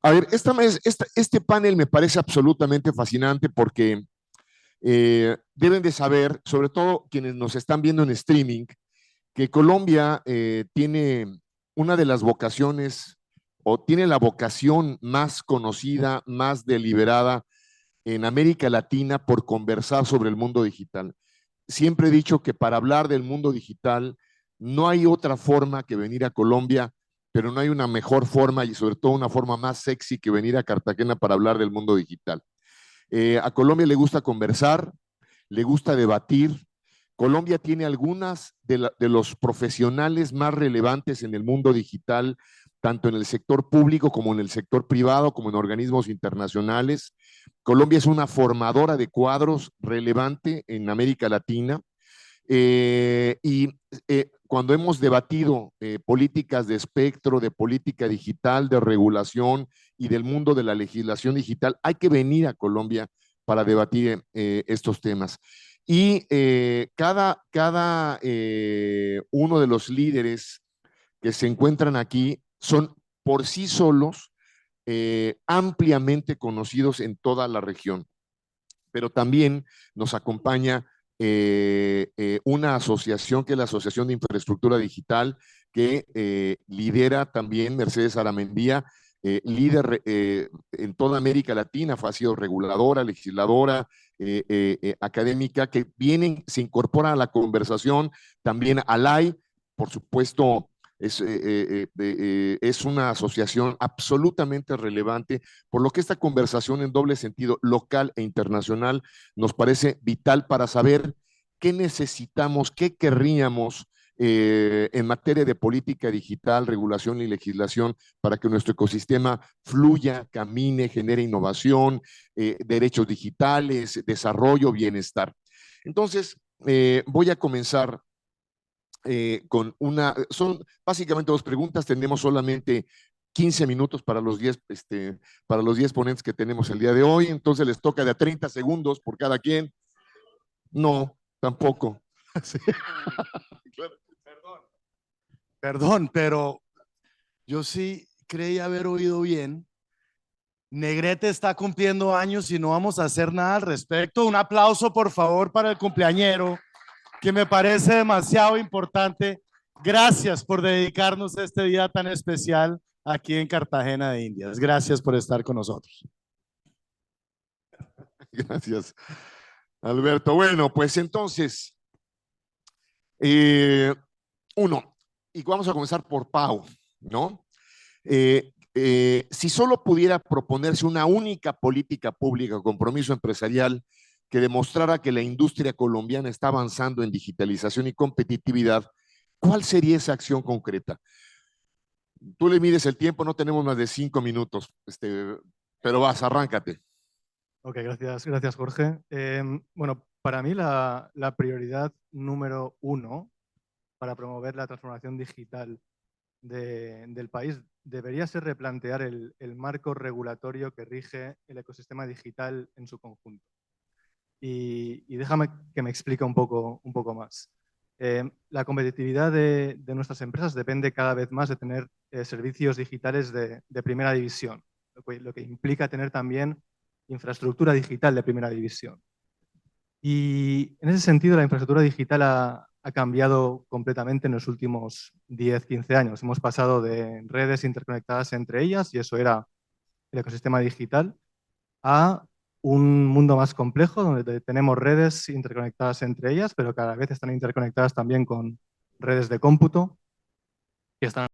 A ver, este panel me parece absolutamente fascinante porque deben de saber, sobre todo quienes nos están viendo en streaming, que Colombia tiene una de las vocaciones o tiene la vocación más conocida, más deliberada en América Latina por conversar sobre el mundo digital. Siempre he dicho que para hablar del mundo digital no hay otra forma que venir a Colombia, pero no hay una mejor forma y sobre todo una forma más sexy que venir a Cartagena para hablar del mundo digital. A Colombia le gusta conversar, le gusta debatir. Colombia tiene algunas de los profesionales más relevantes en el mundo digital, tanto en el sector público como en el sector privado, como en organismos internacionales. Colombia es una formadora de cuadros relevante en América Latina. Cuando hemos debatido políticas de espectro, de política digital, de regulación y del mundo de la legislación digital, hay que venir a Colombia para debatir estos temas. Y cada uno de los líderes que se encuentran aquí son por sí solos ampliamente conocidos en toda la región, pero también nos acompaña una asociación que es la Asociación de Infraestructura Digital, que lidera también Mercedes Aramendía, líder en toda América Latina, ha sido reguladora, legisladora, académica, que vienen, se incorpora a la conversación, también ALAI, por supuesto, es una asociación absolutamente relevante, por lo que esta conversación en doble sentido, local e internacional, nos parece vital para saber qué necesitamos, qué querríamos en materia de política digital, regulación y legislación para que nuestro ecosistema fluya, camine, genere innovación, derechos digitales, desarrollo, bienestar. Entonces, voy a comenzar son básicamente dos preguntas, tenemos solamente 15 minutos para los 10 ponentes que tenemos el día de hoy, entonces les toca de a 30 segundos por cada quien. No, tampoco. Sí. Claro. Perdón. Perdón, pero yo sí creí haber oído bien. Negrete está cumpliendo años y no vamos a hacer nada al respecto. Un aplauso, por favor, para el cumpleañero, que me parece demasiado importante. Gracias por dedicarnos a este día tan especial aquí en Cartagena de Indias. Gracias por estar con nosotros. Gracias, Alberto. Bueno, pues entonces, eh, uno, y vamos a comenzar por Pau, ¿no? Si solo pudiera proponerse una única política pública o compromiso empresarial que demostrara que la industria colombiana está avanzando en digitalización y competitividad, ¿cuál sería esa acción concreta? Tú le mides el tiempo, no tenemos más de 5 minutos, pero vas, arráncate. Ok, gracias Jorge. Bueno, para mí la prioridad número uno para promover la transformación digital del país debería ser replantear el marco regulatorio que rige el ecosistema digital en su conjunto. Y déjame que me explique un poco más. La competitividad de nuestras empresas depende cada vez más de tener servicios digitales de primera división, lo que implica tener también infraestructura digital de primera división. Y en ese sentido, la infraestructura digital ha cambiado completamente en los últimos 10, 15 años. Hemos pasado de redes interconectadas entre ellas, y eso era el ecosistema digital, a un mundo más complejo, donde tenemos redes interconectadas entre ellas, pero cada vez están interconectadas también con redes de cómputo, que están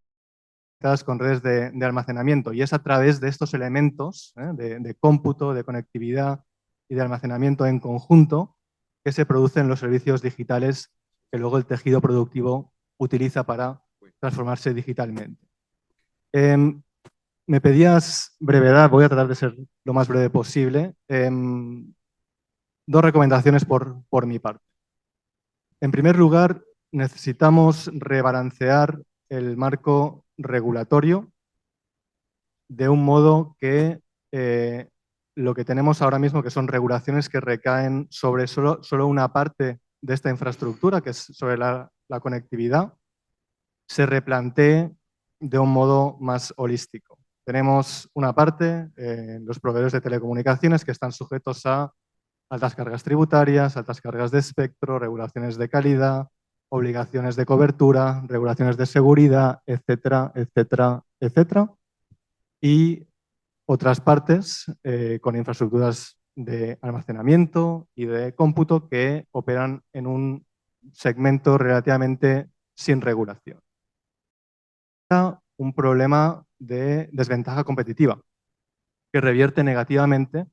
conectadas con redes de almacenamiento. Y es a través de estos elementos de cómputo, de conectividad y de almacenamiento en conjunto que se producen los servicios digitales que luego el tejido productivo utiliza para transformarse digitalmente. Me pedías brevedad, voy a tratar de ser lo más breve posible. Dos recomendaciones por mi parte. En primer lugar, necesitamos rebalancear el marco regulatorio de un modo que lo que tenemos ahora mismo, que son regulaciones que recaen sobre solo una parte de esta infraestructura, que es sobre la conectividad, se replantee de un modo más holístico. Tenemos una parte, los proveedores de telecomunicaciones que están sujetos a altas cargas tributarias, altas cargas de espectro, regulaciones de calidad, obligaciones de cobertura, regulaciones de seguridad, etcétera, etcétera, etcétera. Y otras partes con infraestructuras de almacenamiento y de cómputo que operan en un segmento relativamente sin regulación. Un problema de desventaja competitiva que revierte negativamente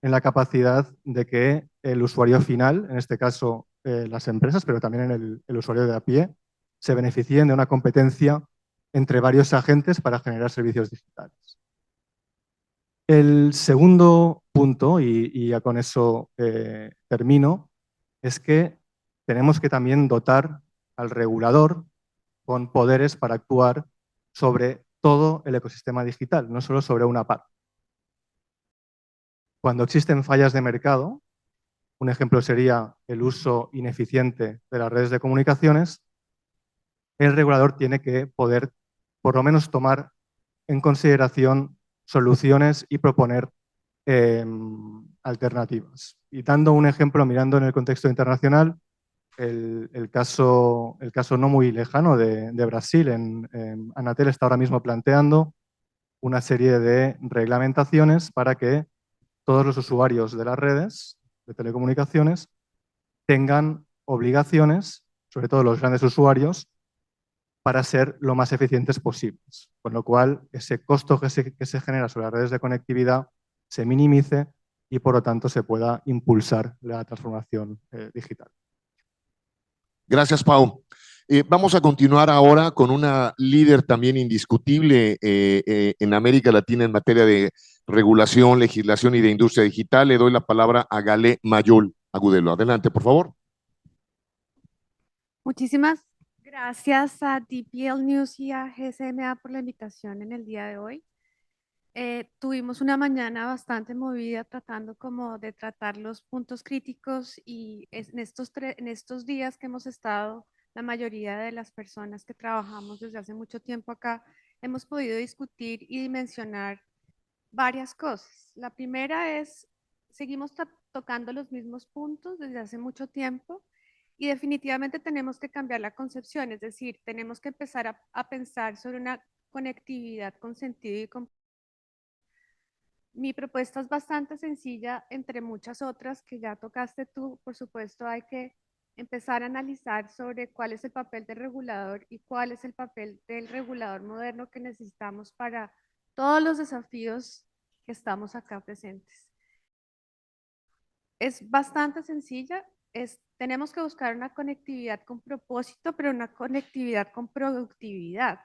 en la capacidad de que el usuario final, en este caso las empresas, pero también en el usuario de a pie, se beneficien de una competencia entre varios agentes para generar servicios digitales. El segundo punto, y ya con eso termino, es que tenemos que también dotar al regulador con poderes para actuar sobre todo el ecosistema digital, no solo sobre una parte. Cuando existen fallas de mercado, un ejemplo sería el uso ineficiente de las redes de comunicaciones, el regulador tiene que poder, por lo menos, tomar en consideración soluciones y proponer alternativas. Y dando un ejemplo, mirando en el contexto internacional, el caso no muy lejano de Brasil, Anatel está ahora mismo planteando una serie de reglamentaciones para que todos los usuarios de las redes de telecomunicaciones tengan obligaciones, sobre todo los grandes usuarios, para ser lo más eficientes posibles. Con lo cual, ese costo que se genera sobre las redes de conectividad se minimice y, por lo tanto, se pueda impulsar la transformación digital. Gracias, Pau. Vamos a continuar ahora con una líder también indiscutible en América Latina en materia de regulación, legislación y de industria digital. Le doy la palabra a Galé Mayol Agudelo. Adelante, por favor. Muchísimas gracias a DPL News y a GSMA por la invitación en el día de hoy. Tuvimos una mañana bastante movida tratando como de tratar los puntos críticos y en estos días que hemos estado, la mayoría de las personas que trabajamos desde hace mucho tiempo acá, hemos podido discutir y dimensionar varias cosas. La primera es, seguimos tocando los mismos puntos desde hace mucho tiempo y definitivamente tenemos que cambiar la concepción, es decir, tenemos que empezar a pensar sobre una conectividad con sentido y con... Mi propuesta es bastante sencilla, entre muchas otras que ya tocaste tú. Por supuesto, hay que empezar a analizar sobre cuál es el papel del regulador y cuál es el papel del regulador moderno que necesitamos para todos los desafíos que estamos acá presentes. Es bastante sencilla, tenemos que buscar una conectividad con propósito, pero una conectividad con productividad.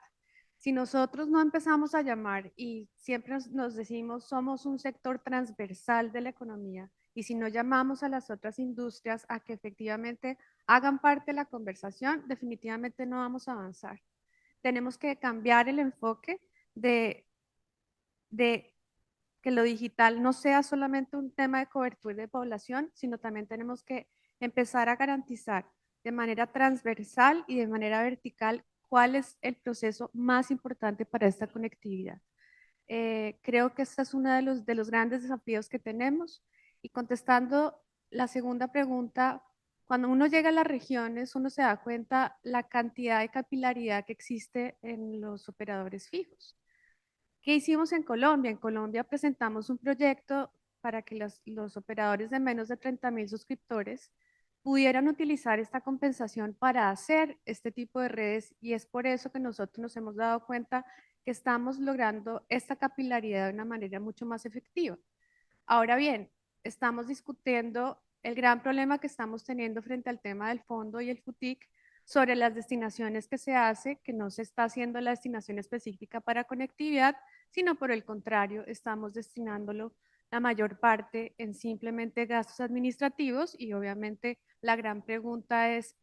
Si nosotros no empezamos a llamar y siempre nos decimos somos un sector transversal de la economía y si no llamamos a las otras industrias a que efectivamente hagan parte de la conversación, definitivamente no vamos a avanzar. Tenemos que cambiar el enfoque de que lo digital no sea solamente un tema de cobertura de población, sino también tenemos que empezar a garantizar de manera transversal y de manera vertical cuál es el proceso más importante para esta conectividad. Creo que este es uno de los grandes desafíos que tenemos. Y contestando la segunda pregunta, cuando uno llega a las regiones, uno se da cuenta la cantidad de capilaridad que existe en los operadores fijos. ¿Qué hicimos en Colombia? En Colombia presentamos un proyecto para que los operadores de menos de 30.000 suscriptores pudieran utilizar esta compensación para hacer este tipo de redes y es por eso que nosotros nos hemos dado cuenta que estamos logrando esta capilaridad de una manera mucho más efectiva. Ahora bien, estamos discutiendo el gran problema que estamos teniendo frente al tema del fondo y el FUTIC sobre las destinaciones que se hace, que no se está haciendo la destinación específica para conectividad, sino por el contrario, estamos destinándolo la mayor parte en simplemente gastos administrativos y obviamente la gran pregunta es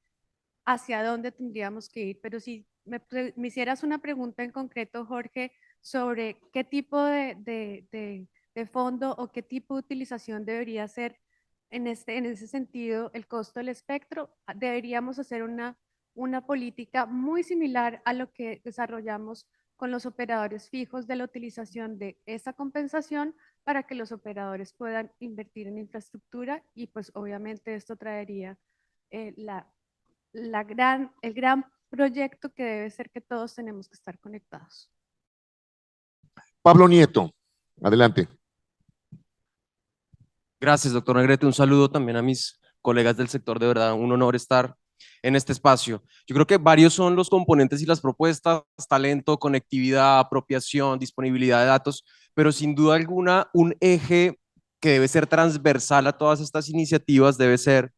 hacia dónde tendríamos que ir. Pero si me hicieras una pregunta en concreto, Jorge, sobre qué tipo de fondo o qué tipo de utilización debería ser en ese sentido el costo del espectro, deberíamos hacer una política muy similar a lo que desarrollamos con los operadores fijos de la utilización de esa compensación para que los operadores puedan invertir en infraestructura y pues obviamente esto traería el gran proyecto que debe ser que todos tenemos que estar conectados. Pablo Nieto, adelante. Gracias, doctor Negrete. Un saludo también a mis colegas del sector. De verdad, un honor estar en este espacio. Yo creo que varios son los componentes y las propuestas: talento, conectividad, apropiación, disponibilidad de datos, pero sin duda alguna un eje que debe ser transversal a todas estas iniciativas debe ser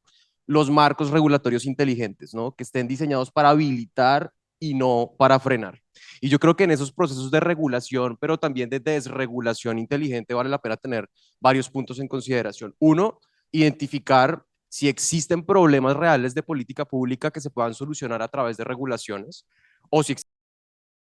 los marcos regulatorios inteligentes, ¿no? Que estén diseñados para habilitar y no para frenar. Y yo creo que en esos procesos de regulación, pero también de desregulación inteligente, vale la pena tener varios puntos en consideración. Uno, identificar si existen problemas reales de política pública que se puedan solucionar a través de regulaciones, o si existen,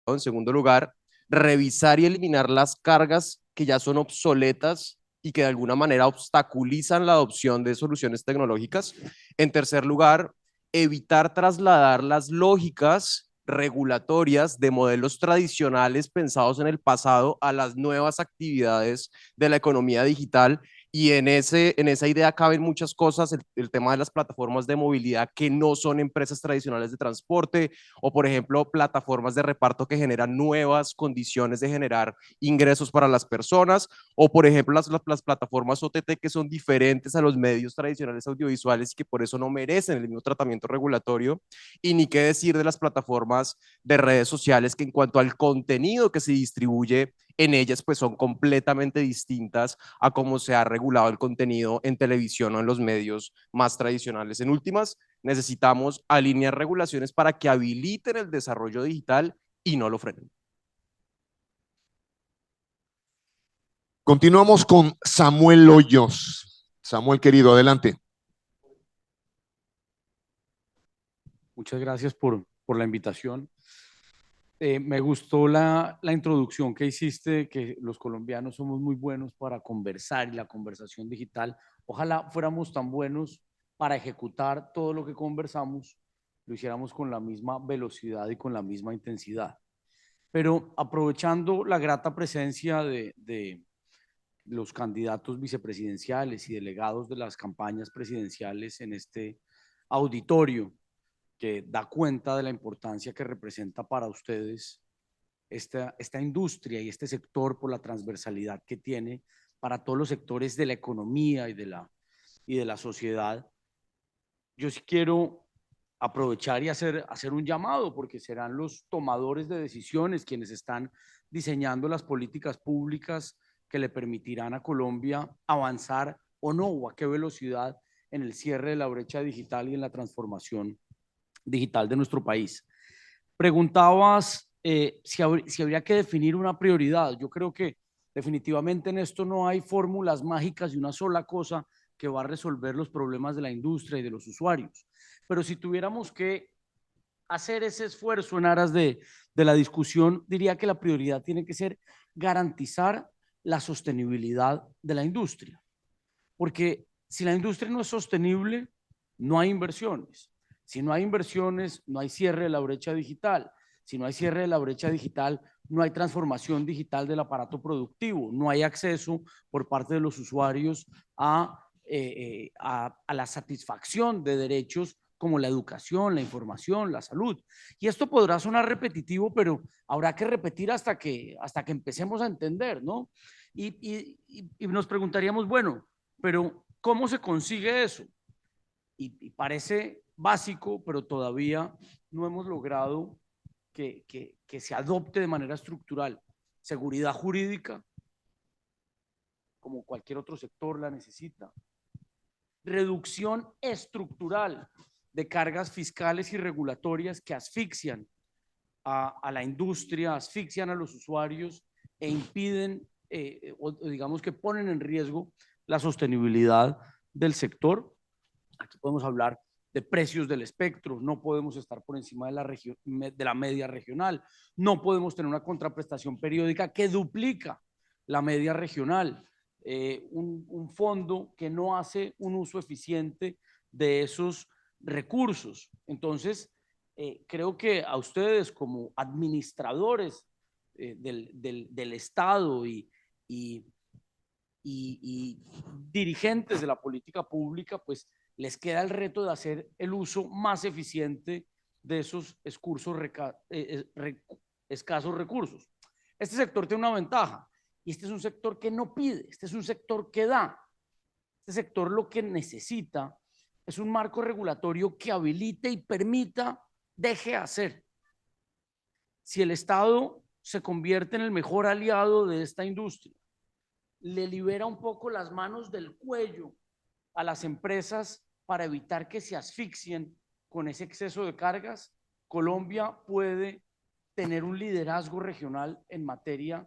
en segundo lugar, revisar y eliminar las cargas que ya son obsoletas y que de alguna manera obstaculizan la adopción de soluciones tecnológicas. En tercer lugar, evitar trasladar las lógicas regulatorias de modelos tradicionales pensados en el pasado a las nuevas actividades de la economía digital. Y en esa idea caben muchas cosas: el tema de las plataformas de movilidad que no son empresas tradicionales de transporte, o por ejemplo plataformas de reparto que generan nuevas condiciones de generar ingresos para las personas, o por ejemplo las plataformas OTT que son diferentes a los medios tradicionales audiovisuales y que por eso no merecen el mismo tratamiento regulatorio. Y ni qué decir de las plataformas de redes sociales, que en cuanto al contenido que se distribuye en ellas, pues son completamente distintas a cómo se ha regulado el contenido en televisión o en los medios más tradicionales. En últimas, necesitamos alinear regulaciones para que habiliten el desarrollo digital y no lo frenen. Continuamos con Samuel Hoyos. Samuel, querido, adelante. Muchas gracias por la invitación. Me gustó la introducción que hiciste, que los colombianos somos muy buenos para conversar y la conversación digital. Ojalá fuéramos tan buenos para ejecutar todo lo que conversamos, lo hiciéramos con la misma velocidad y con la misma intensidad. Pero aprovechando la grata presencia de los candidatos vicepresidenciales y delegados de las campañas presidenciales en este auditorio, que da cuenta de la importancia que representa para ustedes esta industria y este sector por la transversalidad que tiene para todos los sectores de la economía y de la sociedad. Yo sí quiero aprovechar y hacer un llamado, porque serán los tomadores de decisiones quienes están diseñando las políticas públicas que le permitirán a Colombia avanzar o no, o a qué velocidad en el cierre de la brecha digital y en la transformación digital de nuestro país. Preguntabas si habría que definir una prioridad. Yo creo que definitivamente en esto no hay fórmulas mágicas y una sola cosa que va a resolver los problemas de la industria y de los usuarios. Pero si tuviéramos que hacer ese esfuerzo en aras de la discusión, diría que la prioridad tiene que ser garantizar la sostenibilidad de la industria. Porque si la industria no es sostenible, no hay inversiones. Si no hay inversiones, no hay cierre de la brecha digital. Si no hay cierre de la brecha digital, no hay transformación digital del aparato productivo. No hay acceso por parte de los usuarios a la satisfacción de derechos como la educación, la información, la salud. Y esto podrá sonar repetitivo, pero habrá que repetir hasta que empecemos a entender, ¿no? Y nos preguntaríamos, bueno, pero ¿cómo se consigue eso? Y parece básico, pero todavía no hemos logrado que se adopte de manera estructural. Seguridad jurídica, como cualquier otro sector la necesita. Reducción estructural de cargas fiscales y regulatorias que asfixian a la industria, asfixian a los usuarios e impiden, o digamos que ponen en riesgo la sostenibilidad del sector. Aquí podemos hablar de precios del espectro, no podemos estar por encima de la media regional, no podemos tener una contraprestación periódica que duplica la media regional, un fondo que no hace un uso eficiente de esos recursos. Entonces, creo que a ustedes como administradores del Estado y dirigentes de la política pública, pues les queda el reto de hacer el uso más eficiente de esos escasos recursos. Este sector tiene una ventaja, y este es un sector que no pide, este es un sector que da. Este sector lo que necesita es un marco regulatorio que habilite y permita, deje hacer. Si el Estado se convierte en el mejor aliado de esta industria, le libera un poco las manos del cuello a las empresas para evitar que se asfixien con ese exceso de cargas, Colombia puede tener un liderazgo regional en materia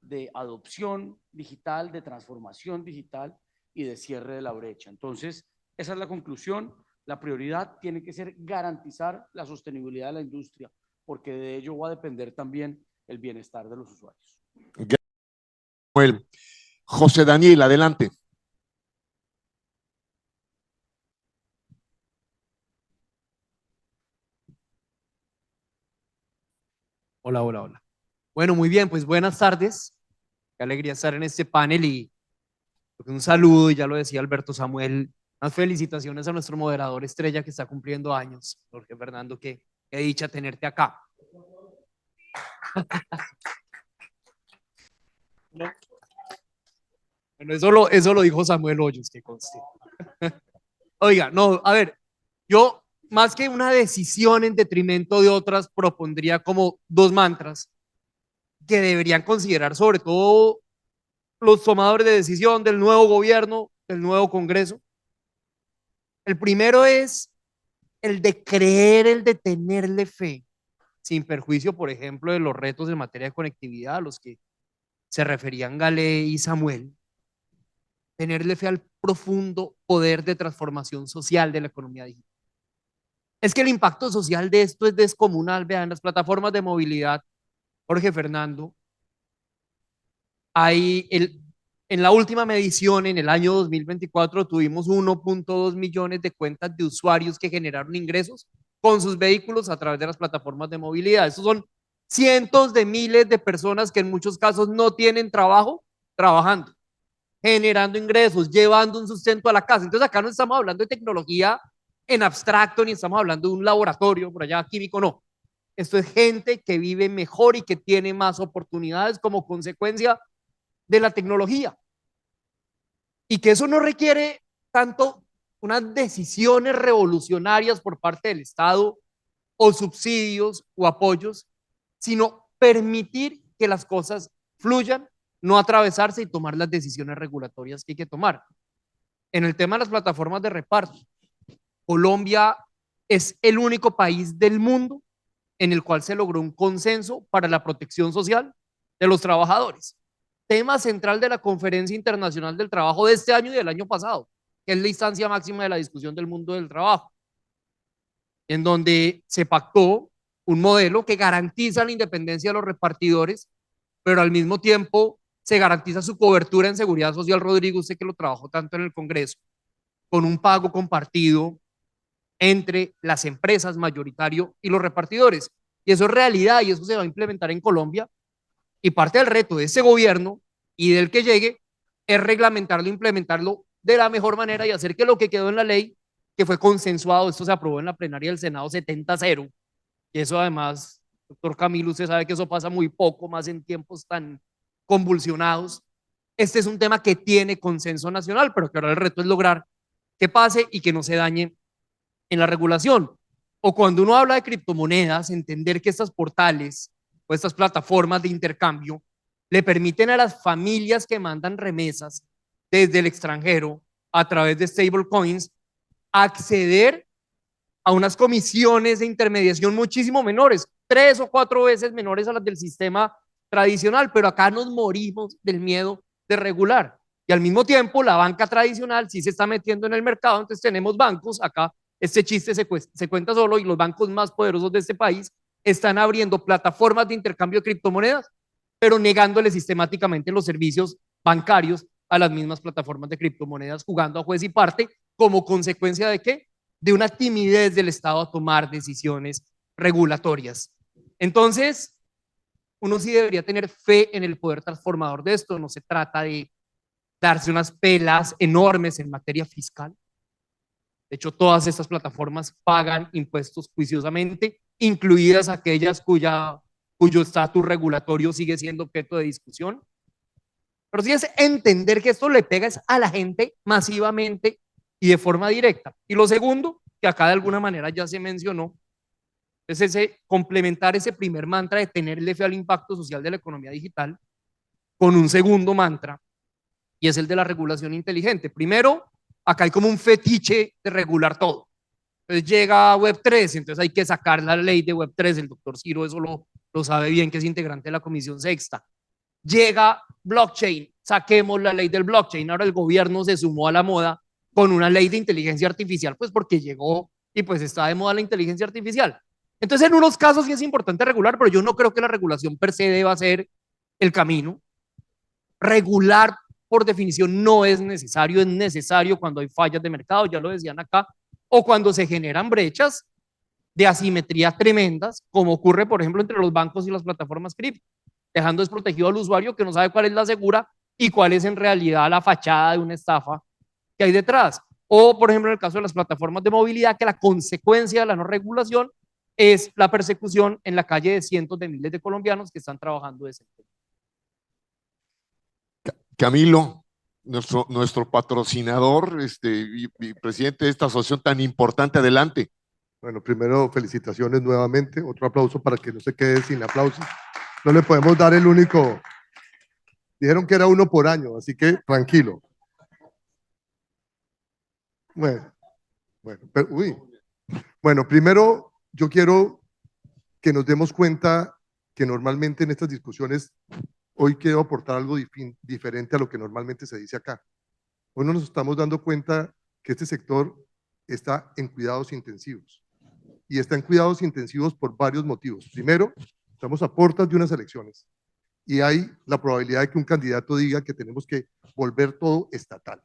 de adopción digital, de transformación digital y de cierre de la brecha. Entonces, esa es la conclusión. La prioridad tiene que ser garantizar la sostenibilidad de la industria, porque de ello va a depender también el bienestar de los usuarios. Samuel. José Daniel, adelante. Hola, hola, hola. Bueno, muy bien, pues buenas tardes. Qué alegría estar en este panel y un saludo, y ya lo decía Alberto Samuel, unas felicitaciones a nuestro moderador estrella que está cumpliendo años, Jorge Fernando, qué dicha tenerte acá. No. Bueno, eso lo dijo Samuel Hoyos, que conste. Oiga, no, a ver, yo más que una decisión en detrimento de otras, propondría como dos mantras que deberían considerar sobre todo los tomadores de decisión del nuevo gobierno, del nuevo Congreso. El primero es el de creer, el de tenerle fe, sin perjuicio, por ejemplo, de los retos en materia de conectividad a los que se referían Gale y Samuel. Tenerle fe al profundo poder de transformación social de la economía digital. Es que el impacto social de esto es descomunal. Vean, las plataformas de movilidad, Jorge Fernando, en la última medición, en el año 2024, tuvimos 1.2 millones de cuentas de usuarios que generaron ingresos con sus vehículos a través de las plataformas de movilidad. Esos son cientos de miles de personas que en muchos casos no tienen trabajo, trabajando, generando ingresos, llevando un sustento a la casa. Entonces acá no estamos hablando de tecnología en abstracto, ni estamos hablando de un laboratorio por allá químico, no. Esto es gente que vive mejor y que tiene más oportunidades como consecuencia de la tecnología. Y que eso no requiere tanto unas decisiones revolucionarias por parte del Estado o subsidios o apoyos, sino permitir que las cosas fluyan, no atravesarse y tomar las decisiones regulatorias que hay que tomar. En el tema de las plataformas de reparto, Colombia es el único país del mundo en el cual se logró un consenso para la protección social de los trabajadores. Tema central de la Conferencia Internacional del Trabajo de este año y del año pasado, que es la instancia máxima de la discusión del mundo del trabajo, en donde se pactó un modelo que garantiza la independencia de los repartidores, pero al mismo tiempo se garantiza su cobertura en seguridad social. Rodrigo, usted que lo trabajó tanto en el Congreso, con un pago compartido entre las empresas mayoritario y los repartidores. Y eso es realidad y eso se va a implementar en Colombia. Y parte del reto de ese gobierno y del que llegue es reglamentarlo, implementarlo de la mejor manera y hacer que lo que quedó en la ley, que fue consensuado, esto se aprobó en la plenaria del Senado 70-0, y eso además, doctor Camilo, usted sabe que eso pasa muy poco, más en tiempos tan convulsionados. Este es un tema que tiene consenso nacional, pero que ahora el reto es lograr que pase y que no se dañe en la regulación. O cuando uno habla de criptomonedas, entender que estas portales o estas plataformas de intercambio le permiten a las familias que mandan remesas desde el extranjero a través de stablecoins acceder a unas comisiones de intermediación muchísimo menores, 3 o 4 veces menores a las del sistema tradicional, pero acá nos morimos del miedo de regular. Y al mismo tiempo la banca tradicional sí se está metiendo en el mercado, entonces tenemos bancos, acá este chiste se cuenta solo, y los bancos más poderosos de este país están abriendo plataformas de intercambio de criptomonedas, pero negándole sistemáticamente los servicios bancarios a las mismas plataformas de criptomonedas, jugando a juez y parte, como consecuencia de ¿qué? De una timidez del Estado a tomar decisiones regulatorias. Entonces, uno sí debería tener fe en el poder transformador de esto. No se trata de darse unas pelas enormes en materia fiscal. De hecho, todas estas plataformas pagan impuestos juiciosamente, incluidas aquellas cuyo estatus regulatorio sigue siendo objeto de discusión. Pero sí es entender que esto le pega a la gente masivamente y de forma directa. Y lo segundo, que acá de alguna manera ya se mencionó, es complementar ese primer mantra de tenerle fe al impacto social de la economía digital con un segundo mantra, y es el de la regulación inteligente. Primero, acá hay como un fetiche de regular todo. Entonces llega Web3, entonces hay que sacar la ley de Web3, el doctor Ciro eso lo sabe bien, que es integrante de la Comisión Sexta. Llega blockchain, saquemos la ley del blockchain. Ahora el gobierno se sumó a la moda con una ley de inteligencia artificial, pues porque llegó y pues está de moda la inteligencia artificial. Entonces en unos casos sí es importante regular, pero yo no creo que la regulación per se deba ser el camino. Regular por definición no es necesario cuando hay fallas de mercado, ya lo decían acá, o cuando se generan brechas de asimetría tremendas, como ocurre, por ejemplo, entre los bancos y las plataformas cripto, dejando desprotegido al usuario que no sabe cuál es la segura y cuál es en realidad la fachada de una estafa que hay detrás. O, por ejemplo, en el caso de las plataformas de movilidad, que la consecuencia de la no regulación es la persecución en la calle de cientos de miles de colombianos que están trabajando de ese tema. Camilo, nuestro patrocinador y presidente de esta asociación tan importante, adelante. Bueno, primero felicitaciones nuevamente, otro aplauso para que no se quede sin aplausos. No le podemos dar el único, dijeron que era uno por año, así que tranquilo. Bueno, primero yo quiero que nos demos cuenta que normalmente en estas discusiones, hoy quiero aportar algo diferente a lo que normalmente se dice acá. Hoy nos estamos dando cuenta que este sector está en cuidados intensivos. Y está en cuidados intensivos por varios motivos. Primero, estamos a puertas de unas elecciones y hay la probabilidad de que un candidato diga que tenemos que volver todo estatal.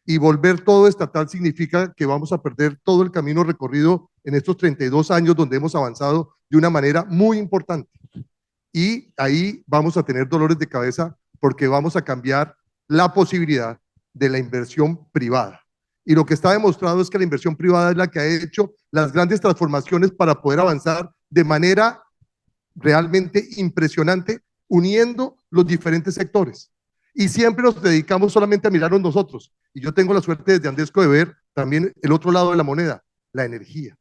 Y volver todo estatal significa que vamos a perder todo el camino recorrido en estos 32 años donde hemos avanzado de una manera muy importante. Y ahí vamos a tener dolores de cabeza porque vamos a cambiar la posibilidad de la inversión privada. Y lo que está demostrado es que la inversión privada es la que ha hecho las grandes transformaciones para poder avanzar de manera realmente impresionante, uniendo los diferentes sectores. Y siempre nos dedicamos solamente a mirarnos nosotros. Y yo tengo la suerte desde Andesco de ver también el otro lado de la moneda, la energía.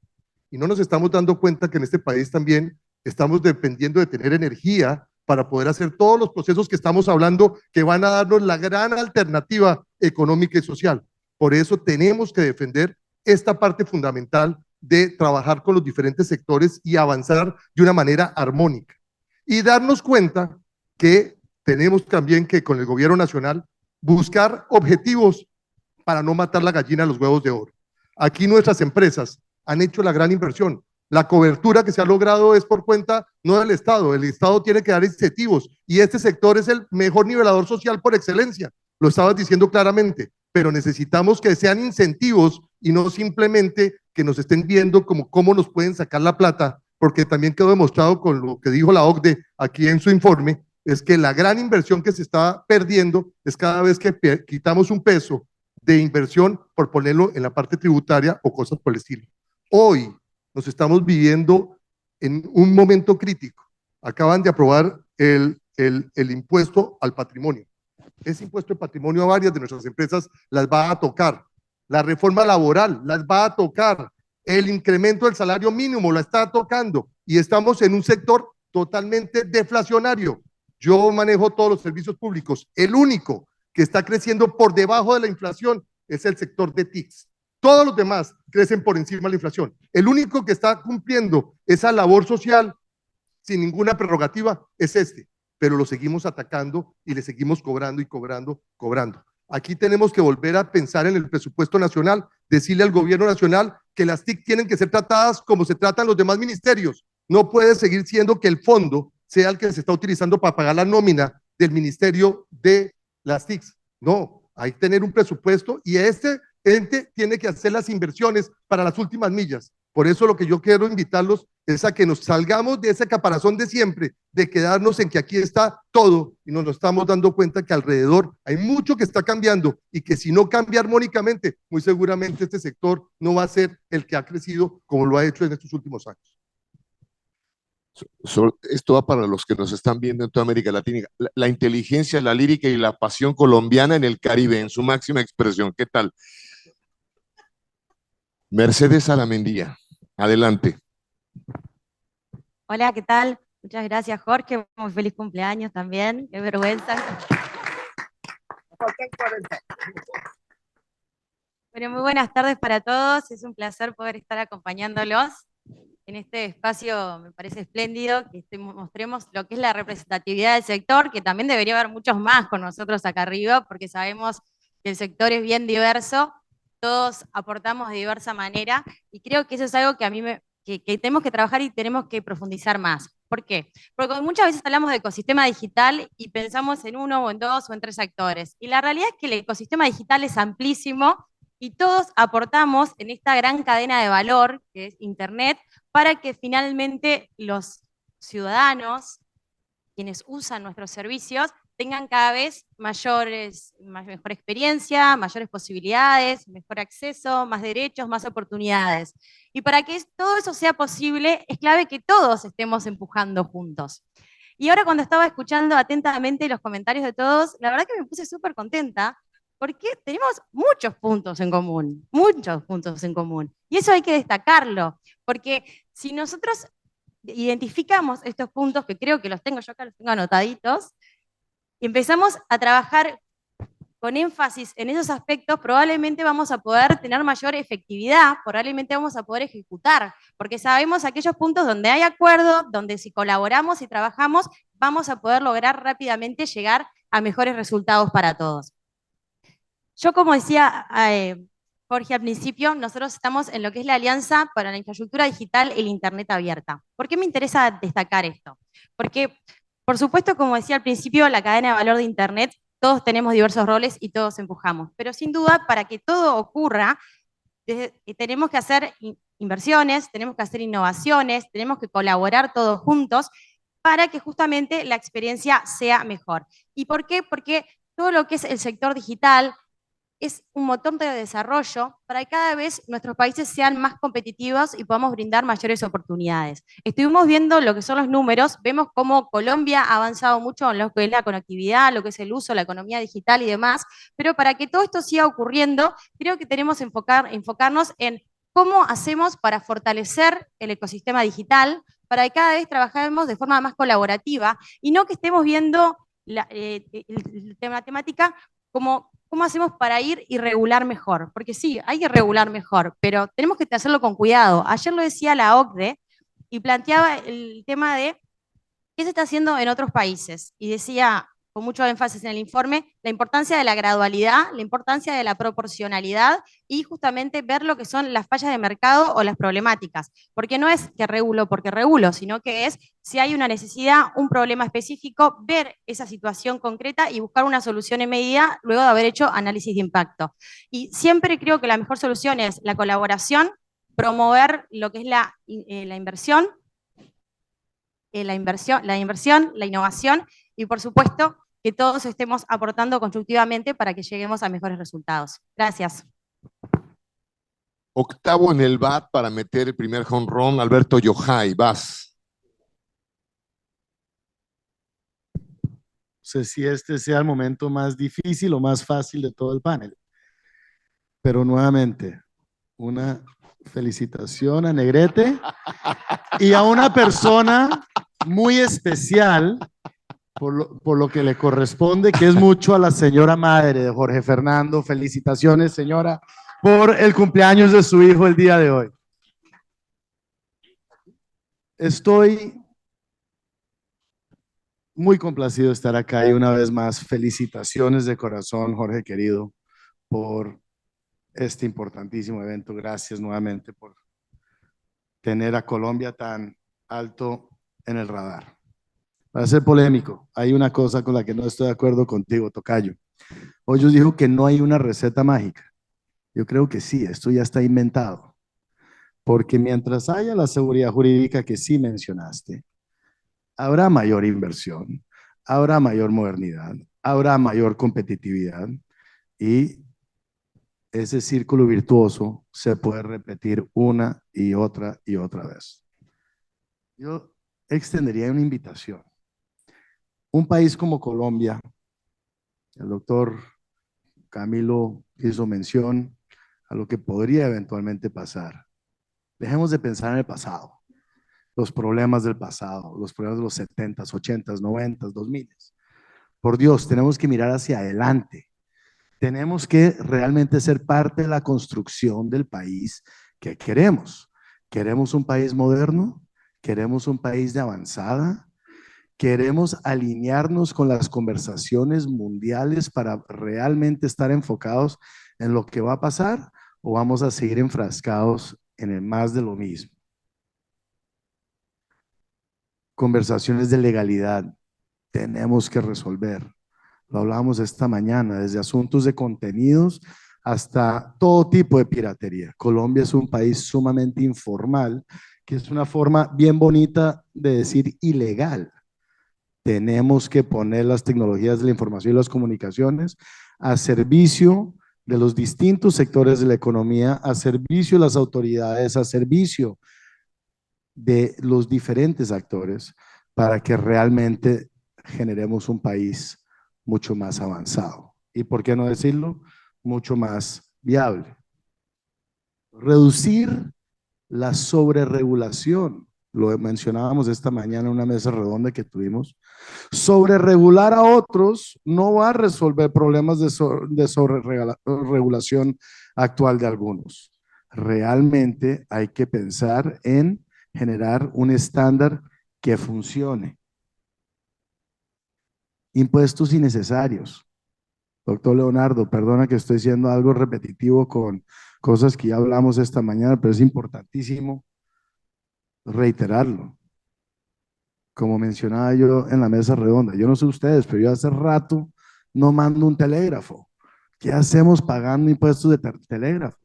Y no nos estamos dando cuenta que en este país también estamos dependiendo de tener energía para poder hacer todos los procesos que estamos hablando que van a darnos la gran alternativa económica y social. Por eso tenemos que defender esta parte fundamental de trabajar con los diferentes sectores y avanzar de una manera armónica. Y darnos cuenta que tenemos también que con el gobierno nacional buscar objetivos para no matar la gallina a los huevos de oro. Aquí nuestras empresas han hecho la gran inversión. La cobertura que se ha logrado es por cuenta no del Estado. El Estado tiene que dar incentivos y este sector es el mejor nivelador social por excelencia. Lo estabas diciendo claramente, pero necesitamos que sean incentivos y no simplemente que nos estén viendo como cómo nos pueden sacar la plata, porque también quedó demostrado con lo que dijo la OCDE aquí en su informe, es que la gran inversión que se está perdiendo es cada vez que quitamos un peso de inversión por ponerlo en la parte tributaria o cosas por el estilo. Hoy nos estamos viviendo en un momento crítico. Acaban de aprobar el impuesto al patrimonio. Ese impuesto de patrimonio a varias de nuestras empresas las va a tocar. La reforma laboral las va a tocar. El incremento del salario mínimo la está tocando. Y estamos en un sector totalmente deflacionario. Yo manejo todos los servicios públicos. El único que está creciendo por debajo de la inflación es el sector de TICS. Todos los demás crecen por encima de la inflación. El único que está cumpliendo esa labor social sin ninguna prerrogativa es este. Pero lo seguimos atacando y le seguimos cobrando y cobrando. Aquí tenemos que volver a pensar en el presupuesto nacional, decirle al gobierno nacional que las TIC tienen que ser tratadas como se tratan los demás ministerios. No puede seguir siendo que el fondo sea el que se está utilizando para pagar la nómina del ministerio de las TIC. No, hay que tener un presupuesto y este ente tiene que hacer las inversiones para las últimas millas. Por eso lo que yo quiero invitarlos es a que nos salgamos de ese caparazón de siempre, de quedarnos en que aquí está todo y nos estamos dando cuenta que alrededor hay mucho que está cambiando y que si no cambia armónicamente, muy seguramente este sector no va a ser el que ha crecido como lo ha hecho en estos últimos años. Esto va para los que nos están viendo en toda América Latina. La inteligencia, la lírica y la pasión colombiana en el Caribe, en su máxima expresión. ¿Qué tal? Mercedes Aramendía, adelante. Hola, ¿qué tal? Muchas gracias, Jorge. Muy feliz cumpleaños también. Qué vergüenza. Bueno, muy buenas tardes para todos. Es un placer poder estar acompañándolos en este espacio. Me parece espléndido que mostremos lo que es la representatividad del sector, que también debería haber muchos más con nosotros acá arriba, porque sabemos que el sector es bien diverso. Todos aportamos de diversa manera y creo que eso es algo que a mí que tenemos que trabajar y tenemos que profundizar más. ¿Por qué? Porque muchas veces hablamos de ecosistema digital y pensamos en uno o en dos o en tres actores. Y la realidad es que el ecosistema digital es amplísimo y todos aportamos en esta gran cadena de valor que es Internet para que finalmente los ciudadanos, quienes usan nuestros servicios, tengan cada vez mejor experiencia, mayores posibilidades, mejor acceso, más derechos, más oportunidades. Y para que todo eso sea posible, es clave que todos estemos empujando juntos. Y ahora cuando estaba escuchando atentamente los comentarios de todos, la verdad que me puse súper contenta, porque tenemos muchos puntos en común, muchos puntos en común. Y eso hay que destacarlo, porque si nosotros identificamos estos puntos, que creo que los tengo yo acá, los tengo anotaditos, y empezamos a trabajar con énfasis en esos aspectos, probablemente vamos a poder tener mayor efectividad, probablemente vamos a poder ejecutar, porque sabemos aquellos puntos donde hay acuerdo, donde si colaboramos y trabajamos, vamos a poder lograr rápidamente llegar a mejores resultados para todos. Yo, como decía Jorge al principio, nosotros estamos en lo que es la Alianza para la Infraestructura Digital y la Internet Abierta. ¿Por qué me interesa destacar esto? Porque, por supuesto, como decía al principio, la cadena de valor de Internet, todos tenemos diversos roles y todos empujamos. Pero sin duda, para que todo ocurra, tenemos que hacer inversiones, tenemos que hacer innovaciones, tenemos que colaborar todos juntos para que justamente la experiencia sea mejor. ¿Y por qué? Porque todo lo que es el sector digital es un motor de desarrollo para que cada vez nuestros países sean más competitivos y podamos brindar mayores oportunidades. Estuvimos viendo lo que son los números, vemos cómo Colombia ha avanzado mucho en lo que es la conectividad, lo que es el uso, la economía digital y demás, pero para que todo esto siga ocurriendo, creo que tenemos que enfocarnos en cómo hacemos para fortalecer el ecosistema digital, para que cada vez trabajemos de forma más colaborativa y no que estemos viendo la temática como ¿cómo hacemos para ir y regular mejor? Porque sí, hay que regular mejor, pero tenemos que hacerlo con cuidado. Ayer lo decía la OCDE y planteaba el tema de qué se está haciendo en otros países. Y decía, con mucho énfasis en el informe, la importancia de la gradualidad, la importancia de la proporcionalidad y justamente ver lo que son las fallas de mercado o las problemáticas. Porque no es que regulo porque regulo, sino que es si hay una necesidad, un problema específico, ver esa situación concreta y buscar una solución en medida luego de haber hecho análisis de impacto. Y siempre creo que la mejor solución es la colaboración, promover lo que es la inversión, la innovación y por supuesto que todos estemos aportando constructivamente para que lleguemos a mejores resultados. Gracias. Octavo en el bat para meter el primer home run, Alberto Yojai, vas. No sé si este sea el momento más difícil o más fácil de todo el panel. Pero nuevamente, una felicitación a Negrete y a una persona muy especial por lo que le corresponde, que es mucho a la señora madre de Jorge Fernando. Felicitaciones, señora, por el cumpleaños de su hijo el día de hoy. Estoy muy complacido de estar acá y una vez más, felicitaciones de corazón, Jorge querido, por este importantísimo evento. Gracias nuevamente por tener a Colombia tan alto en el radar. Para ser polémico, hay una cosa con la que no estoy de acuerdo contigo, tocayo. Hoyos dijo que no hay una receta mágica. Yo creo que sí, esto ya está inventado. porque mientras haya la seguridad jurídica que sí mencionaste, habrá mayor inversión, habrá mayor modernidad, habrá mayor competitividad y ese círculo virtuoso se puede repetir una y otra vez. Yo extendería una invitación. Un país como Colombia, el doctor Camilo hizo mención a lo que podría eventualmente pasar. Dejemos de pensar en el pasado, los problemas del pasado, los problemas de los 70s, 80s, 90s, 2000s. Por Dios, tenemos que mirar hacia adelante. Tenemos que realmente ser parte de la construcción del país que queremos. ¿Queremos un país moderno? ¿Queremos un país de avanzada? ¿Queremos alinearnos con las conversaciones mundiales para realmente estar enfocados en lo que va a pasar? ¿O vamos a seguir enfrascados en el más de lo mismo? Conversaciones de legalidad tenemos que resolver. Lo hablamos esta mañana, desde asuntos de contenidos hasta todo tipo de piratería. Colombia es un país sumamente informal, que es una forma bien bonita de decir ilegal. Tenemos que poner las tecnologías de la información y las comunicaciones a servicio de los distintos sectores de la economía, a servicio de las autoridades, a servicio de los diferentes actores, para que realmente generemos un país mucho más avanzado. Y por qué no decirlo, mucho más viable. Reducir la sobreregulación. Lo mencionábamos esta mañana en una mesa redonda que tuvimos. Sobreregular a otros no va a resolver problemas de sobreregulación actual de algunos. Realmente hay que pensar en generar un estándar que funcione. Impuestos innecesarios. Doctor Leonardo, perdona que estoy siendo algo repetitivo con cosas que ya hablamos esta mañana, pero es importantísimo reiterarlo. Como mencionaba yo en la mesa redonda, yo no sé ustedes, pero yo hace rato no mando un telégrafo. ¿Qué hacemos pagando impuestos de telégrafos?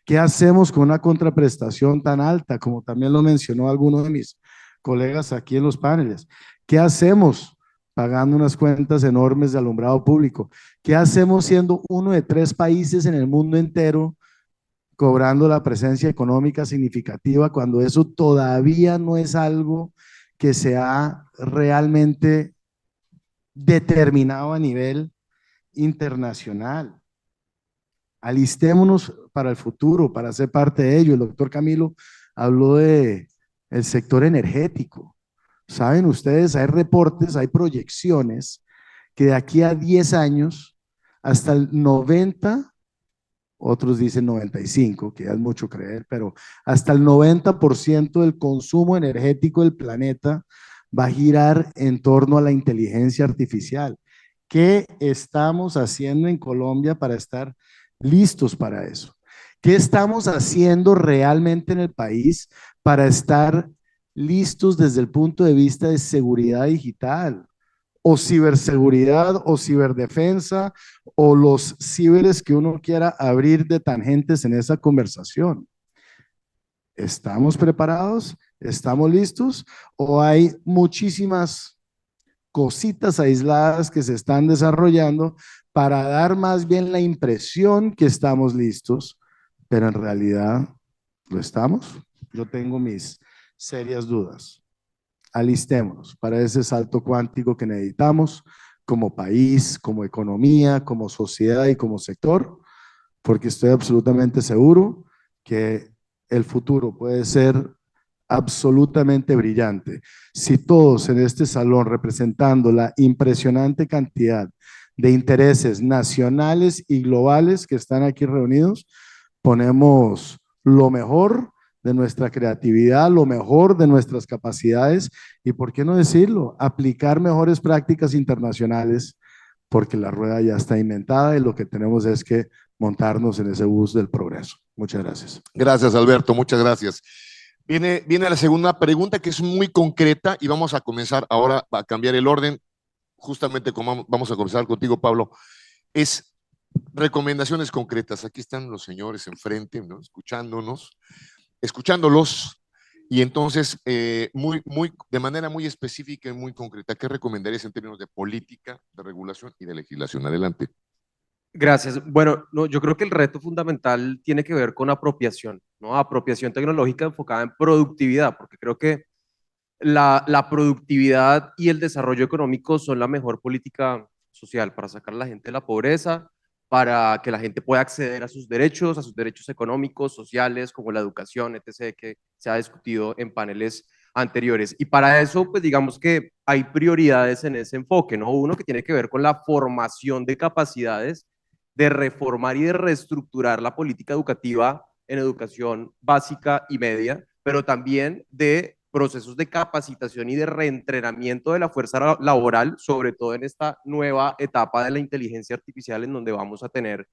¿Qué hacemos con una contraprestación tan alta, como también lo mencionó alguno de mis colegas aquí en los paneles? ¿Qué hacemos pagando unas cuentas enormes de alumbrado público? ¿Qué hacemos siendo uno de 3 países en el mundo entero cobrando la presencia económica significativa cuando eso todavía no es algo que se ha realmente determinado a nivel internacional? Alistémonos para el futuro, para ser parte de ello. El doctor Camilo habló de el sector energético. Saben ustedes, hay reportes, hay proyecciones que de aquí a 10 años, hasta el 90, otros dicen 95, que ya es mucho creer, pero hasta el 90% del consumo energético del planeta va a girar en torno a la inteligencia artificial. ¿Qué estamos haciendo en Colombia para estar listos para eso? ¿Qué estamos haciendo realmente en el país para estar listos desde el punto de vista de seguridad digital, o ciberseguridad, o ciberdefensa, o los ciberes que uno quiera abrir de tangentes en esa conversación? ¿Estamos preparados? ¿Estamos listos? ¿O hay muchísimas cositas aisladas que se están desarrollando para dar más bien la impresión que estamos listos, pero en realidad lo estamos? Yo tengo mis serias dudas. Alistémonos para ese salto cuántico que necesitamos como país, como economía, como sociedad y como sector, porque estoy absolutamente seguro que el futuro puede ser absolutamente brillante si todos en este salón, representando la impresionante cantidad de intereses nacionales y globales que están aquí reunidos, ponemos lo mejor de nuestra creatividad, lo mejor de nuestras capacidades y, ¿por qué no decirlo?, aplicar mejores prácticas internacionales, porque la rueda ya está inventada y lo que tenemos es que montarnos en ese bus del progreso. Muchas gracias. Gracias, Alberto, muchas gracias. Viene la segunda pregunta, que es muy concreta, y vamos a comenzar ahora a cambiar el orden, justamente como vamos a comenzar contigo, Pablo. Es recomendaciones concretas. Aquí están los señores enfrente, ¿no?, escuchándonos. escuchándolos y entonces de manera muy específica y muy concreta, ¿qué recomendarías en términos de política, de regulación y de legislación? Adelante. Gracias. Bueno, no, yo creo que el reto fundamental tiene que ver con apropiación, ¿no? Apropiación tecnológica enfocada en productividad, porque creo que la productividad y el desarrollo económico son la mejor política social para sacar a la gente de la pobreza, para que la gente pueda acceder a sus derechos económicos, sociales, como la educación, etc., que se ha discutido en paneles anteriores. Y para eso, pues digamos que hay prioridades en ese enfoque, ¿no? Uno que tiene que ver con la formación de capacidades, de reformar y de reestructurar la política educativa en educación básica y media, pero también de procesos de capacitación y de reentrenamiento de la fuerza laboral, sobre todo en esta nueva etapa de la inteligencia artificial, en donde vamos a tener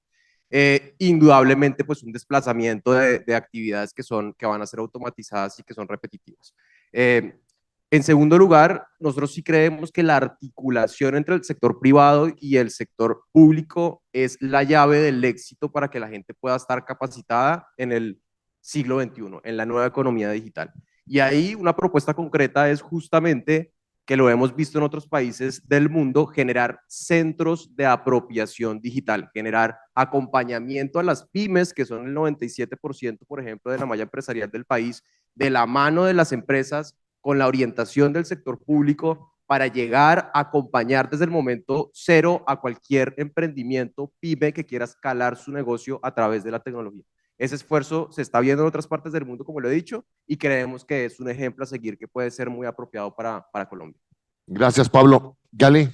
indudablemente pues un desplazamiento de actividades que van a ser automatizadas y que son repetitivas. En segundo lugar, nosotros sí creemos que la articulación entre el sector privado y el sector público es la llave del éxito para que la gente pueda estar capacitada en el siglo XXI, en la nueva economía digital. Y ahí una propuesta concreta es justamente, que lo hemos visto en otros países del mundo, generar centros de apropiación digital, generar acompañamiento a las pymes, que son el 97%, por ejemplo, de la malla empresarial del país, de la mano de las empresas, con la orientación del sector público, para llegar a acompañar desde el momento cero a cualquier emprendimiento pyme que quiera escalar su negocio a través de la tecnología. Ese esfuerzo se está viendo en otras partes del mundo, como lo he dicho, y creemos que es un ejemplo a seguir que puede ser muy apropiado para Colombia. Gracias, Pablo. Gale,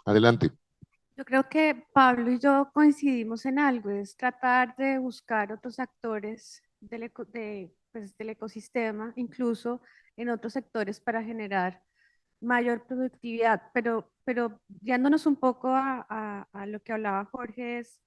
adelante. Yo creo que Pablo y yo coincidimos en algo, es tratar de buscar otros actores del ecosistema, incluso en otros sectores para generar mayor productividad, pero guiándonos un poco a lo que hablaba Jorge, es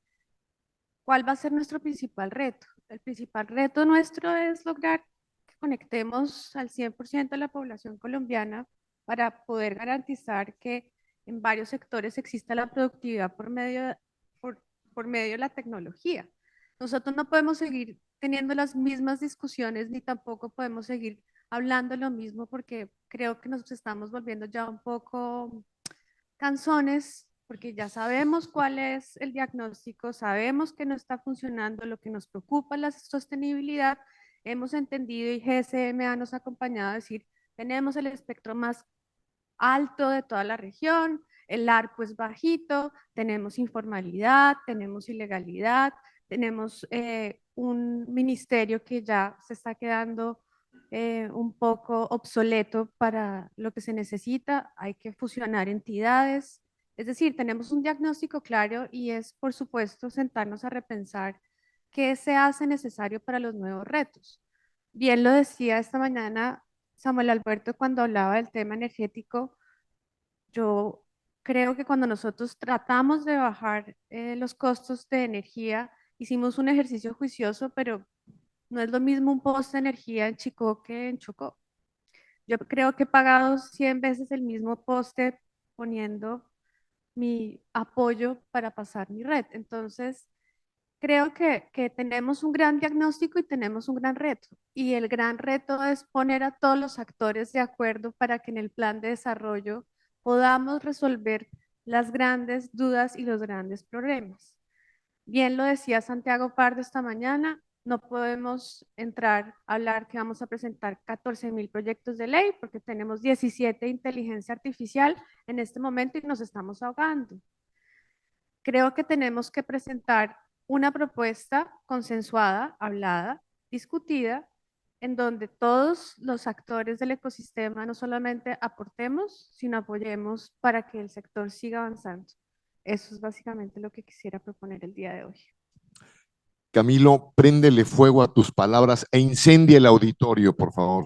¿cuál va a ser nuestro principal reto? El principal reto nuestro es lograr que conectemos al 100% de la población colombiana para poder garantizar que en varios sectores exista la productividad por medio de la tecnología. Nosotros no podemos seguir teniendo las mismas discusiones ni tampoco podemos seguir hablando lo mismo porque creo que nos estamos volviendo ya un poco cansones porque ya sabemos cuál es el diagnóstico, sabemos que no está funcionando, lo que nos preocupa es la sostenibilidad, hemos entendido y GSMA nos ha acompañado a decir, tenemos el espectro más alto de toda la región, el ARPO es bajito, tenemos informalidad, tenemos ilegalidad, tenemos un ministerio que ya se está quedando un poco obsoleto para lo que se necesita, hay que fusionar entidades, es decir, tenemos un diagnóstico claro y es, por supuesto, sentarnos a repensar qué se hace necesario para los nuevos retos. Bien lo decía esta mañana Samuel Alberto cuando hablaba del tema energético. Yo creo que cuando nosotros tratamos de bajar los costos de energía, hicimos un ejercicio juicioso, pero no es lo mismo un poste de energía en Chicó que en Chocó. Yo creo que he pagado 100 veces el mismo poste poniendo mi apoyo para pasar mi red. Entonces, creo que tenemos un gran diagnóstico y tenemos un gran reto. Y el gran reto es poner a todos los actores de acuerdo para que en el plan de desarrollo podamos resolver las grandes dudas y los grandes problemas. Bien lo decía Santiago Pardo esta mañana, no podemos entrar a hablar que vamos a presentar 14.000 proyectos de ley porque tenemos 17 de inteligencia artificial en este momento y nos estamos ahogando. Creo que tenemos que presentar una propuesta consensuada, hablada, discutida, en donde todos los actores del ecosistema no solamente aportemos, sino apoyemos para que el sector siga avanzando. Eso es básicamente lo que quisiera proponer el día de hoy. Camilo, préndele fuego a tus palabras e incendia el auditorio, por favor.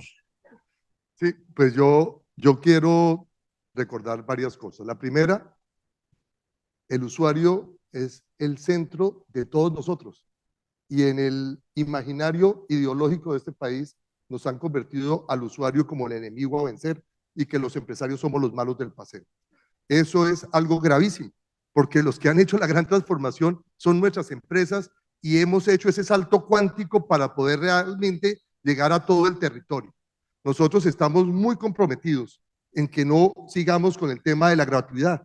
Sí, pues yo quiero recordar varias cosas. La primera, el usuario es el centro de todos nosotros y en el imaginario ideológico de este país nos han convertido al usuario como el enemigo a vencer y que los empresarios somos los malos del paseo. Eso es algo gravísimo, porque los que han hecho la gran transformación son nuestras empresas y hemos hecho ese salto cuántico para poder realmente llegar a todo el territorio. Nosotros estamos muy comprometidos en que no sigamos con el tema de la gratuidad.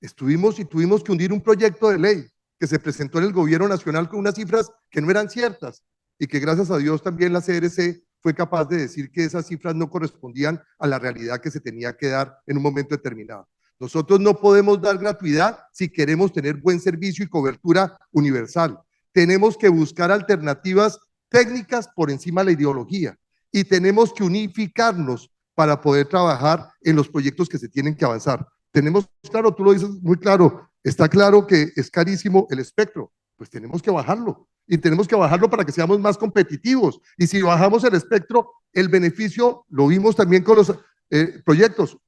Estuvimos y tuvimos que hundir un proyecto de ley que se presentó en el gobierno nacional con unas cifras que no eran ciertas y que gracias a Dios también la CRC fue capaz de decir que esas cifras no correspondían a la realidad que se tenía que dar en un momento determinado. Nosotros no podemos dar gratuidad si queremos tener buen servicio y cobertura universal. Tenemos que buscar alternativas técnicas por encima de la ideología y tenemos que unificarnos para poder trabajar en los proyectos que se tienen que avanzar. Tenemos, claro, tú lo dices muy claro, está claro que es carísimo el espectro, pues tenemos que bajarlo y tenemos que bajarlo para que seamos más competitivos. Y si bajamos el espectro, el beneficio, lo vimos también con los proyectos,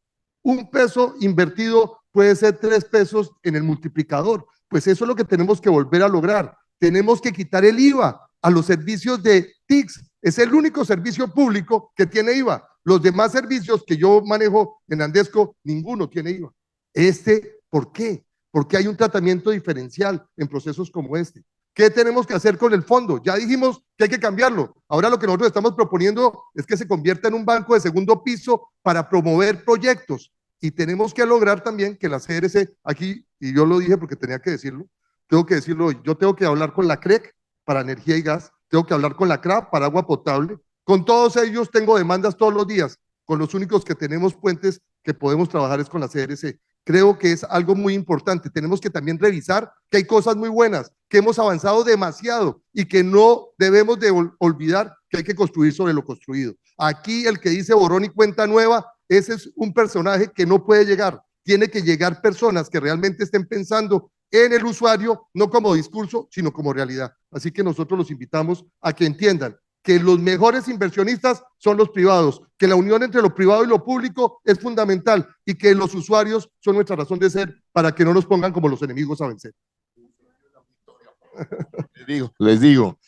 1 peso invertido puede ser 3 pesos en el multiplicador, pues eso es lo que tenemos que volver a lograr. Tenemos que quitar el IVA a los servicios de TICS, es el único servicio público que tiene IVA. Los demás servicios que yo manejo en Andesco, ninguno tiene IVA. ¿Por qué? Porque hay un tratamiento diferencial en procesos como este. ¿Qué tenemos que hacer con el fondo? Ya dijimos que hay que cambiarlo. Ahora lo que nosotros estamos proponiendo es que se convierta en un banco de segundo piso para promover proyectos. Y tenemos que lograr también que la CRC, aquí, y yo lo dije porque tenía que decirlo, tengo que decirlo hoy, yo tengo que hablar con la CREC para energía y gas, tengo que hablar con la CRAP para agua potable, con todos ellos tengo demandas todos los días, con los únicos que tenemos puentes que podemos trabajar es con la CRC. Creo que es algo muy importante. Tenemos que también revisar que hay cosas muy buenas, que hemos avanzado demasiado y que no debemos de olvidar que hay que construir sobre lo construido. Aquí el que dice borrón y cuenta nueva, ese es un personaje que no puede llegar. Tiene que llegar personas que realmente estén pensando en el usuario, no como discurso, sino como realidad. Así que nosotros los invitamos a que entiendan que los mejores inversionistas son los privados, que la unión entre lo privado y lo público es fundamental y que los usuarios son nuestra razón de ser para que no nos pongan como los enemigos a vencer. Les digo.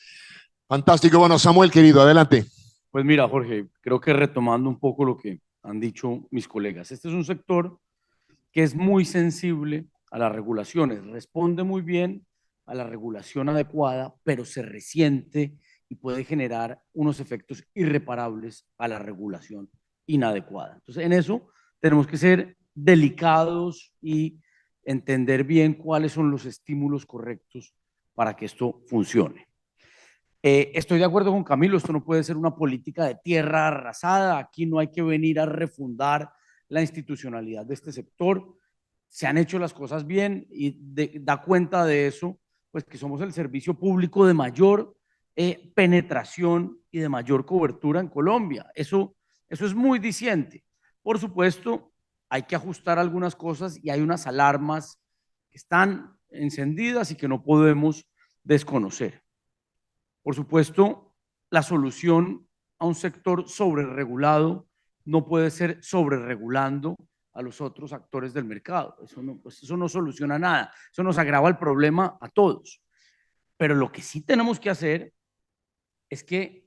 Fantástico. Bueno, Samuel, querido, adelante. Pues mira, Jorge, creo que retomando un poco lo que han dicho mis colegas, este es un sector que es muy sensible a las regulaciones, responde muy bien a la regulación adecuada, pero se resiente y puede generar unos efectos irreparables a la regulación inadecuada. Entonces, en eso tenemos que ser delicados y entender bien cuáles son los estímulos correctos para que esto funcione. Estoy de acuerdo con Camilo, esto no puede ser una política de tierra arrasada, aquí no hay que venir a refundar la institucionalidad de este sector, se han hecho las cosas bien y da cuenta de eso, pues que somos el servicio público de mayor penetración y de mayor cobertura en Colombia. Eso es muy diciente. Por supuesto, hay que ajustar algunas cosas y hay unas alarmas que están encendidas y que no podemos desconocer. Por supuesto, la solución a un sector sobreregulado no puede ser sobreregulando a los otros actores del mercado. Eso no soluciona nada. Eso nos agrava el problema a todos. Pero lo que sí tenemos que hacer es que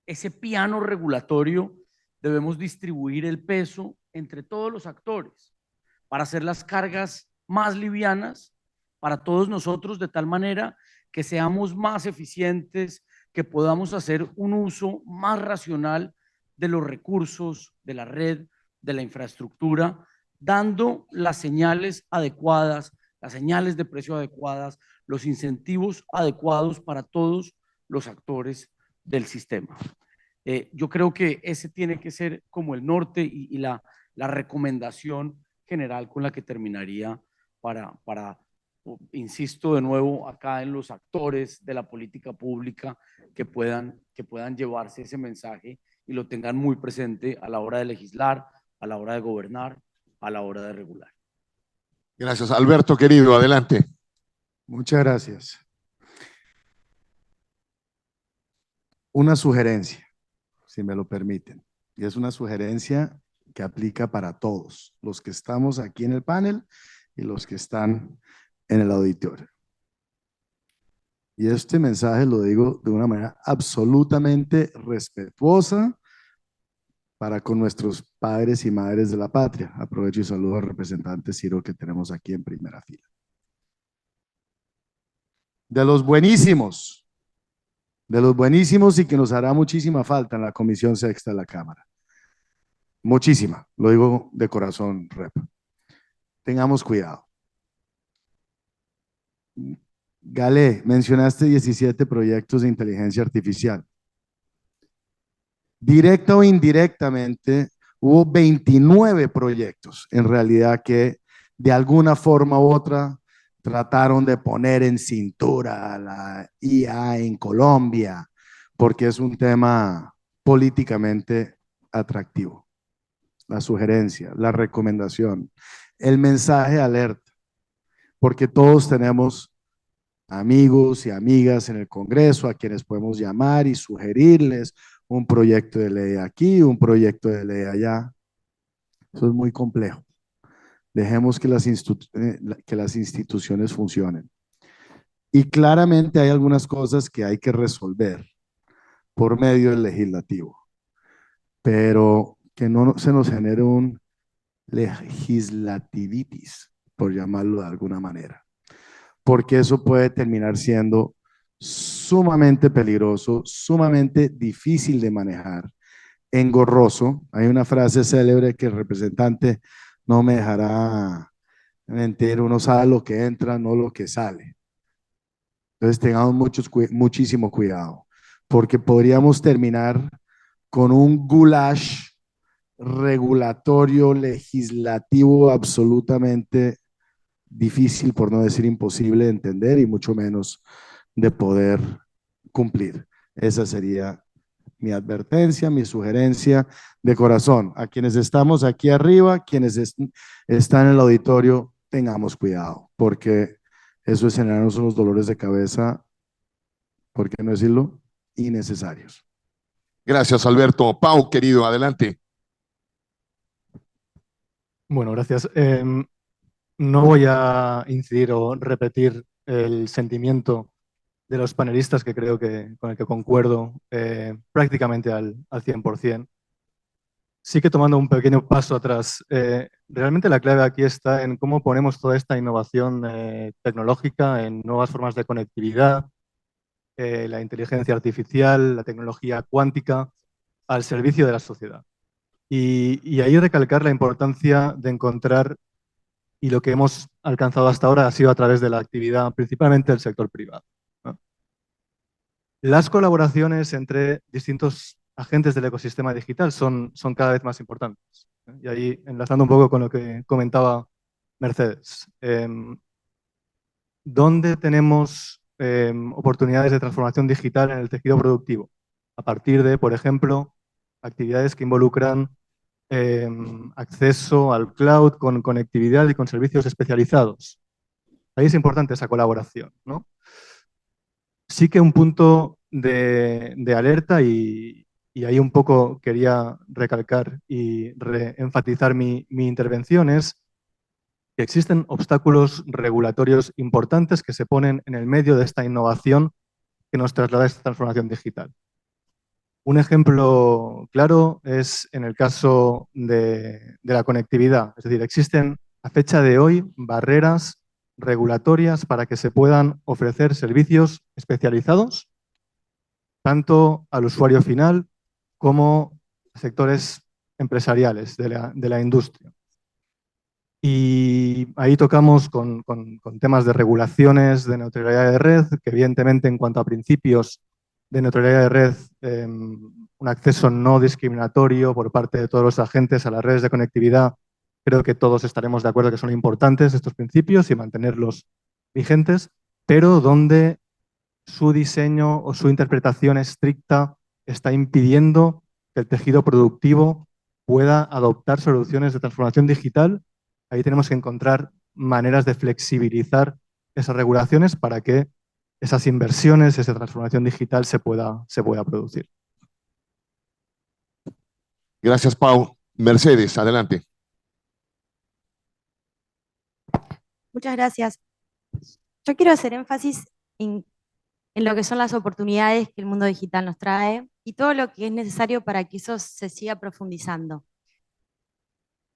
ese piano regulatorio debemos distribuir el peso entre todos los actores para hacer las cargas más livianas para todos nosotros, de tal manera que seamos más eficientes, que podamos hacer un uso más racional de los recursos, de la red, de la infraestructura, dando las señales adecuadas, las señales de precio adecuadas, los incentivos adecuados para todos los actores del sistema. Yo creo que ese tiene que ser como el norte y la recomendación general con la que terminaría para, insisto de nuevo acá en los actores de la política pública que puedan llevarse ese mensaje y lo tengan muy presente a la hora de legislar, a la hora de gobernar, a la hora de regular. Gracias. Alberto, querido, adelante. Muchas gracias. Una sugerencia, si me lo permiten, y es una sugerencia que aplica para todos, los que estamos aquí en el panel y los que están en el auditorio. Y este mensaje lo digo de una manera absolutamente respetuosa para con nuestros padres y madres de la patria. Aprovecho y saludo al representante Ciro que tenemos aquí en primera fila. De los buenísimos, de los buenísimos y que nos hará muchísima falta en la Comisión Sexta de la Cámara. Muchísima, lo digo de corazón, Rep. Tengamos cuidado. Gale, mencionaste 17 proyectos de inteligencia artificial. Directa o indirectamente, hubo 29 proyectos, en realidad, que de alguna forma u otra trataron de poner en cintura a la IA en Colombia, porque es un tema políticamente atractivo. La sugerencia, la recomendación, el mensaje alerta, porque todos tenemos amigos y amigas en el Congreso a quienes podemos llamar y sugerirles un proyecto de ley aquí, un proyecto de ley allá. Eso es muy complejo. Dejemos que las instituciones funcionen. Y claramente hay algunas cosas que hay que resolver por medio del legislativo, pero que no se nos genere un legislativitis, por llamarlo de alguna manera, porque eso puede terminar siendo sumamente peligroso, sumamente difícil de manejar, engorroso. Hay una frase célebre que el representante no me dejará mentir: uno sabe lo que entra, no lo que sale. Entonces tengamos muchísimo cuidado, porque podríamos terminar con un goulash regulatorio, legislativo absolutamente difícil, por no decir imposible de entender y mucho menos de poder cumplir. Esa sería mi advertencia, mi sugerencia de corazón. A quienes estamos aquí arriba, quienes están en el auditorio, tengamos cuidado, porque eso es generarnos unos dolores de cabeza, ¿por qué no decirlo?, innecesarios. Gracias, Alberto. Pau, querido, adelante. Bueno, gracias. No voy a incidir o repetir el sentimiento de los panelistas, que creo que con el que concuerdo prácticamente al 100%. Sí que tomando un pequeño paso atrás, realmente la clave aquí está en cómo ponemos toda esta innovación tecnológica en nuevas formas de conectividad, la inteligencia artificial, la tecnología cuántica, al servicio de la sociedad. Y ahí recalcar la importancia de encontrar, y lo que hemos alcanzado hasta ahora ha sido a través de la actividad principalmente del sector privado, ¿no? Las colaboraciones entre distintos agentes del ecosistema digital son cada vez más importantes, ¿eh? Y ahí, enlazando un poco con lo que comentaba Mercedes, ¿dónde tenemos oportunidades de transformación digital en el tejido productivo? A partir de, por ejemplo, actividades que involucran acceso al cloud con conectividad y con servicios especializados. Ahí es importante esa colaboración, ¿no? Sí que un punto de alerta, y ahí un poco quería recalcar y reenfatizar mi intervención, es que existen obstáculos regulatorios importantes que se ponen en el medio de esta innovación que nos traslada a esta transformación digital. Un ejemplo claro es en el caso de la conectividad. Es decir, existen a fecha de hoy barreras regulatorias para que se puedan ofrecer servicios especializados tanto al usuario final como a sectores empresariales de la industria. Y ahí tocamos con temas de regulaciones de neutralidad de red, que evidentemente en cuanto a principios de neutralidad de red, un acceso no discriminatorio por parte de todos los agentes a las redes de conectividad, creo que todos estaremos de acuerdo que son importantes estos principios y mantenerlos vigentes, pero donde su diseño o su interpretación estricta está impidiendo que el tejido productivo pueda adoptar soluciones de transformación digital. Ahí tenemos que encontrar maneras de flexibilizar esas regulaciones para que esas inversiones, esa transformación digital se pueda producir. Gracias, Pau. Mercedes, adelante. Muchas gracias. Yo quiero hacer énfasis en lo que son las oportunidades que el mundo digital nos trae y todo lo que es necesario para que eso se siga profundizando.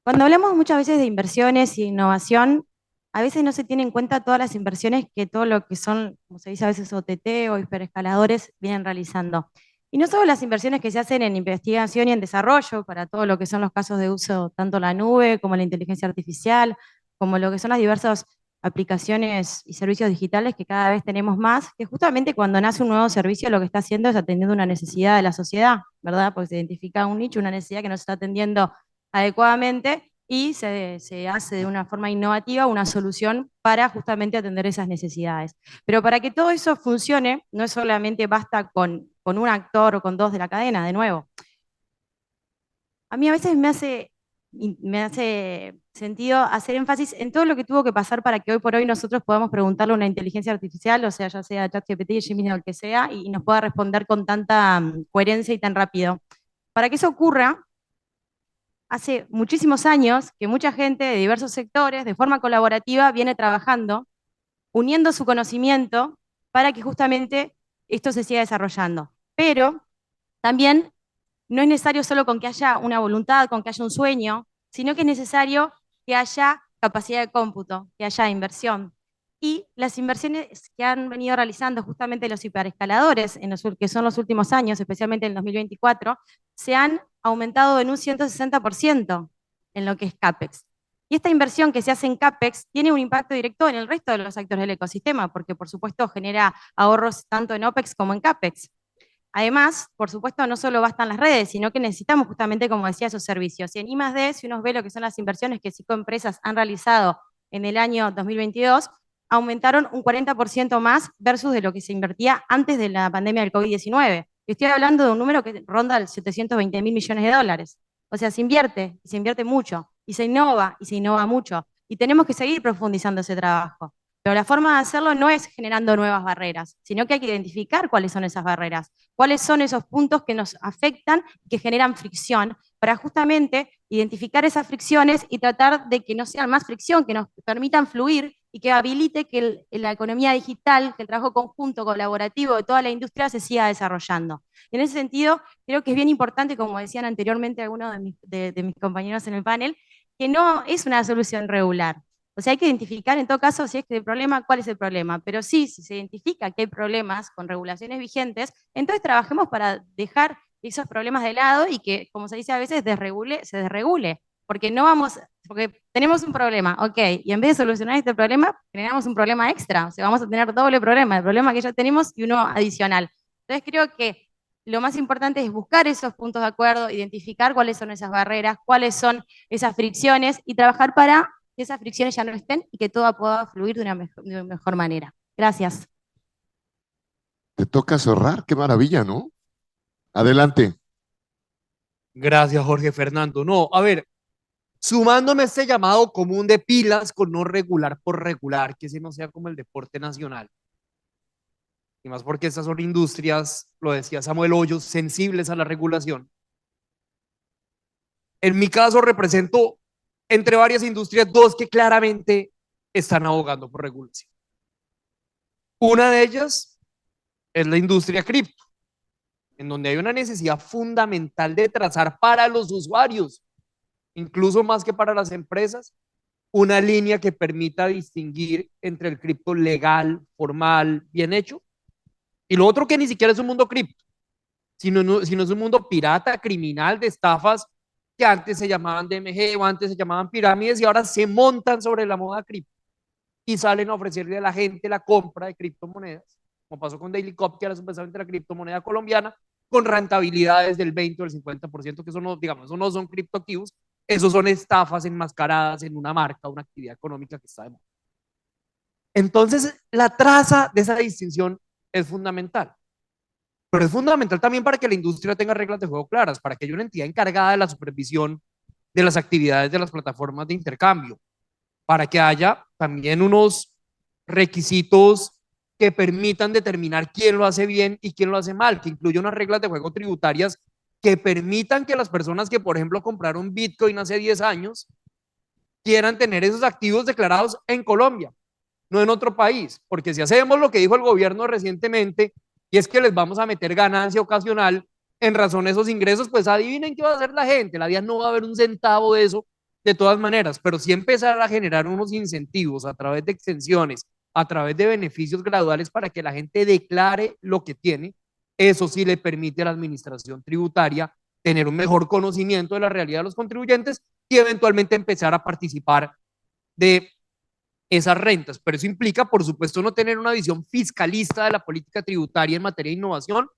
Cuando hablamos muchas veces de inversiones y innovación, a veces no se tiene en cuenta todas las inversiones que todo lo que son, como se dice a veces, OTT o hiperescaladores vienen realizando. Y no solo las inversiones que se hacen en investigación y en desarrollo, para todo lo que son los casos de uso, tanto la nube como la inteligencia artificial, como lo que son las diversas aplicaciones y servicios digitales que cada vez tenemos más, que justamente cuando nace un nuevo servicio lo que está haciendo es atendiendo una necesidad de la sociedad, ¿verdad? Porque se identifica un nicho, una necesidad que no se está atendiendo adecuadamente y se hace de una forma innovativa una solución para justamente atender esas necesidades. Pero para que todo eso funcione, no es solamente basta con un actor o con dos de la cadena, de nuevo. A mí a veces me hace sentido hacer énfasis en todo lo que tuvo que pasar para que hoy por hoy nosotros podamos preguntarle a una inteligencia artificial, o sea, ya sea ChatGPT, Gemini o el que sea, y nos pueda responder con tanta coherencia y tan rápido. Para que eso ocurra, hace muchísimos años que mucha gente de diversos sectores, de forma colaborativa, viene trabajando, uniendo su conocimiento para que justamente esto se siga desarrollando. Pero también no es necesario solo con que haya una voluntad, con que haya un sueño, sino que es necesario que haya capacidad de cómputo, que haya inversión. Y las inversiones que han venido realizando justamente los hiperescaladores, que son los últimos años, especialmente en el 2024, se han aumentado en un 160% en lo que es CAPEX. Y esta inversión que se hace en CAPEX tiene un impacto directo en el resto de los actores del ecosistema, porque por supuesto genera ahorros tanto en OPEX como en CAPEX. Además, por supuesto, no solo bastan las redes, sino que necesitamos justamente, como decía, esos servicios. Y en I+D, si uno ve lo que son las inversiones que Psicoempresas han realizado en el año 2022, aumentaron un 40% más versus de lo que se invertía antes de la pandemia del COVID-19. Estoy hablando de un número que ronda los 720.000 millones de dólares. O sea, se invierte mucho, y se innova mucho. Y tenemos que seguir profundizando ese trabajo. Pero la forma de hacerlo no es generando nuevas barreras, sino que hay que identificar cuáles son esas barreras, cuáles son esos puntos que nos afectan, que generan fricción, para justamente identificar esas fricciones y tratar de que no sean más fricción, que nos permitan fluir y que habilite que la economía digital, que el trabajo conjunto, colaborativo de toda la industria se siga desarrollando. En ese sentido, creo que es bien importante, como decían anteriormente algunos de mis compañeros en el panel, que no es una solución regular. O sea, hay que identificar en todo caso si es que el problema, cuál es el problema. Pero sí, si se identifica que hay problemas con regulaciones vigentes, entonces trabajemos para dejar esos problemas de lado y que, como se dice a veces, se desregule. Porque tenemos un problema, ok, y en vez de solucionar este problema, generamos un problema extra. O sea, vamos a tener doble problema, el problema que ya tenemos y uno adicional. Entonces creo que lo más importante es buscar esos puntos de acuerdo, identificar cuáles son esas barreras, cuáles son esas fricciones y trabajar para que esas fricciones ya no estén y que todo pueda fluir de una mejor manera. Gracias. Te toca cerrar, qué maravilla, ¿no? Adelante. Gracias, Jorge Fernando. No, a ver, sumándome a este llamado común de pilas con no regular por regular, que ese no sea como el deporte nacional. Y más porque estas son industrias, lo decía Samuel Hoyos, sensibles a la regulación. En mi caso represento entre varias industrias dos que claramente están abogando por regulación. Una de ellas es la industria cripto, en donde hay una necesidad fundamental de trazar para los usuarios, incluso más que para las empresas, una línea que permita distinguir entre el cripto legal, formal, bien hecho, y lo otro que ni siquiera es un mundo cripto, sino es un mundo pirata, criminal, de estafas que antes se llamaban DMG o antes se llamaban pirámides y ahora se montan sobre la moda cripto y salen a ofrecerle a la gente la compra de criptomonedas, como pasó con Daily Cop, que era supuestamente la criptomoneda colombiana, con rentabilidades del 20 o del 50%, que eso no, digamos, eso no son criptoactivos, eso son estafas enmascaradas en una marca, una actividad económica que está de moda. Entonces, la traza de esa distinción es fundamental. Pero es fundamental también para que la industria tenga reglas de juego claras, para que haya una entidad encargada de la supervisión de las actividades de las plataformas de intercambio, para que haya también unos requisitos que permitan determinar quién lo hace bien y quién lo hace mal, que incluya unas reglas de juego tributarias que permitan que las personas que, por ejemplo, compraron Bitcoin hace 10 años, quieran tener esos activos declarados en Colombia, no en otro país, porque si hacemos lo que dijo el gobierno recientemente, y es que les vamos a meter ganancia ocasional en razón de esos ingresos, pues adivinen qué va a hacer la gente, la DIAN no va a haber un centavo de eso de todas maneras, pero sí empezar a generar unos incentivos a través de extensiones, a través de beneficios graduales para que la gente declare lo que tiene, eso sí le permite a la administración tributaria tener un mejor conocimiento de la realidad de los contribuyentes y eventualmente empezar a participar de esas rentas. Pero eso implica, por supuesto, no tener una visión fiscalista de la política tributaria en materia de innovación,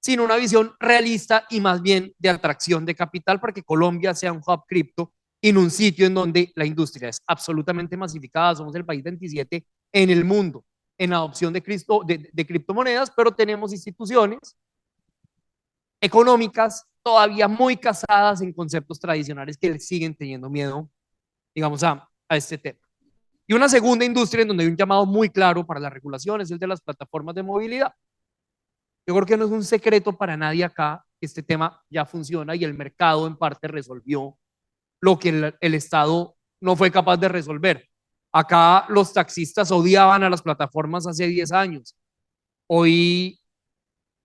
sino una visión realista y más bien de atracción de capital para que Colombia sea un hub cripto y en un sitio en donde la industria es absolutamente masificada. Somos el país 27 en el mundo en adopción de criptomonedas, pero tenemos instituciones económicas todavía muy casadas en conceptos tradicionales que siguen teniendo miedo, digamos, a este tema. Y una segunda industria en donde hay un llamado muy claro para la regulación es el de las plataformas de movilidad. Yo creo que no es un secreto para nadie acá que este tema ya funciona y el mercado en parte resolvió lo que el Estado no fue capaz de resolver. Acá los taxistas odiaban a las plataformas hace 10 años. Hoy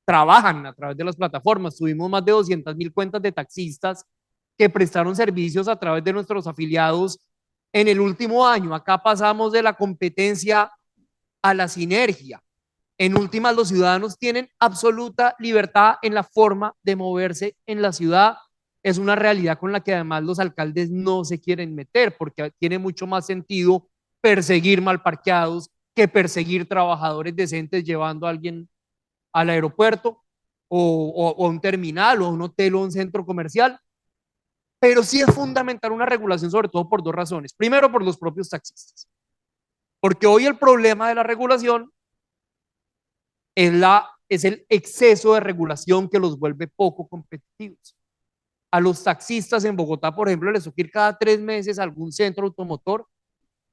trabajan a través de las plataformas. Tuvimos más de 200.000 cuentas de taxistas que prestaron servicios a través de nuestros afiliados en el último año. Acá pasamos de la competencia a la sinergia. En últimas, los ciudadanos tienen absoluta libertad en la forma de moverse en la ciudad. Es una realidad con la que además los alcaldes no se quieren meter porque tiene mucho más sentido perseguir mal parqueados que perseguir trabajadores decentes llevando a alguien al aeropuerto o a un terminal o a un hotel o a un centro comercial. Pero sí es fundamental una regulación, sobre todo por dos razones. Primero, por los propios taxistas. Porque hoy el problema de la regulación es el exceso de regulación que los vuelve poco competitivos. A los taxistas en Bogotá, por ejemplo, les toca ir cada 3 meses a algún centro automotor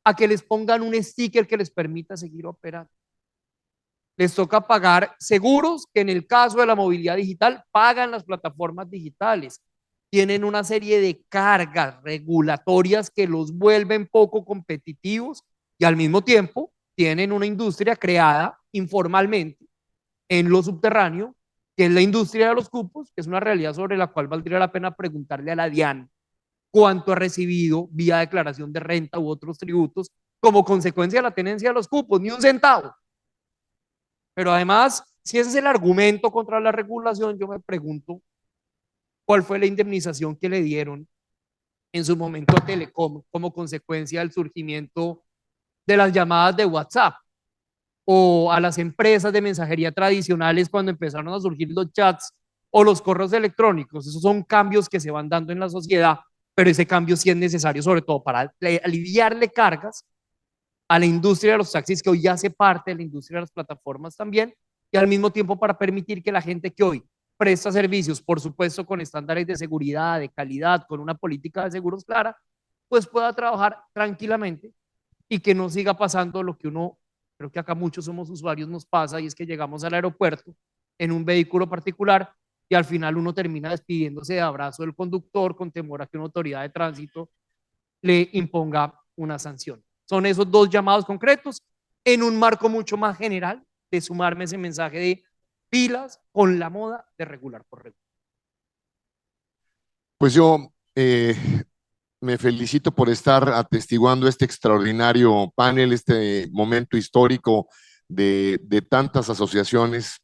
a que les pongan un sticker que les permita seguir operando. Les toca pagar seguros que en el caso de la movilidad digital pagan las plataformas digitales. Tienen una serie de cargas regulatorias que los vuelven poco competitivos y al mismo tiempo tienen una industria creada informalmente en lo subterráneo, que es la industria de los cupos, que es una realidad sobre la cual valdría la pena preguntarle a la DIAN cuánto ha recibido vía declaración de renta u otros tributos como consecuencia de la tenencia de los cupos, ni un centavo. Pero además, si ese es el argumento contra la regulación, yo me pregunto cuál fue la indemnización que le dieron en su momento a Telecom como consecuencia del surgimiento de las llamadas de WhatsApp, o a las empresas de mensajería tradicionales cuando empezaron a surgir los chats o los correos electrónicos. Esos son cambios que se van dando en la sociedad, pero ese cambio sí es necesario, sobre todo para aliviarle cargas a la industria de los taxis, que hoy ya hace parte de la industria de las plataformas también, y al mismo tiempo para permitir que la gente que hoy presta servicios, por supuesto con estándares de seguridad, de calidad, con una política de seguros clara, pues pueda trabajar tranquilamente y que no siga pasando lo que uno, creo que acá muchos somos usuarios, nos pasa, y es que llegamos al aeropuerto en un vehículo particular y al final uno termina despidiéndose de abrazo del conductor con temor a que una autoridad de tránsito le imponga una sanción. Son esos dos llamados concretos en un marco mucho más general de sumarme ese mensaje de pilas con la moda de regular por regular. Pues yo me felicito por estar atestiguando este extraordinario panel, este momento histórico de tantas asociaciones,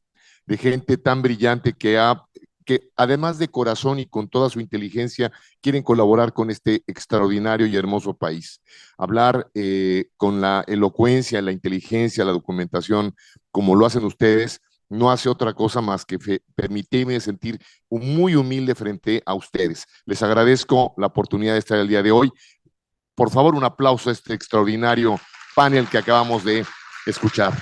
de gente tan brillante que además de corazón y con toda su inteligencia quieren colaborar con este extraordinario y hermoso país. Hablar con la elocuencia, la inteligencia, la documentación, como lo hacen ustedes, no hace otra cosa más que permitirme sentir muy humilde frente a ustedes. Les agradezco la oportunidad de estar el día de hoy. Por favor, un aplauso a este extraordinario panel que acabamos de escuchar.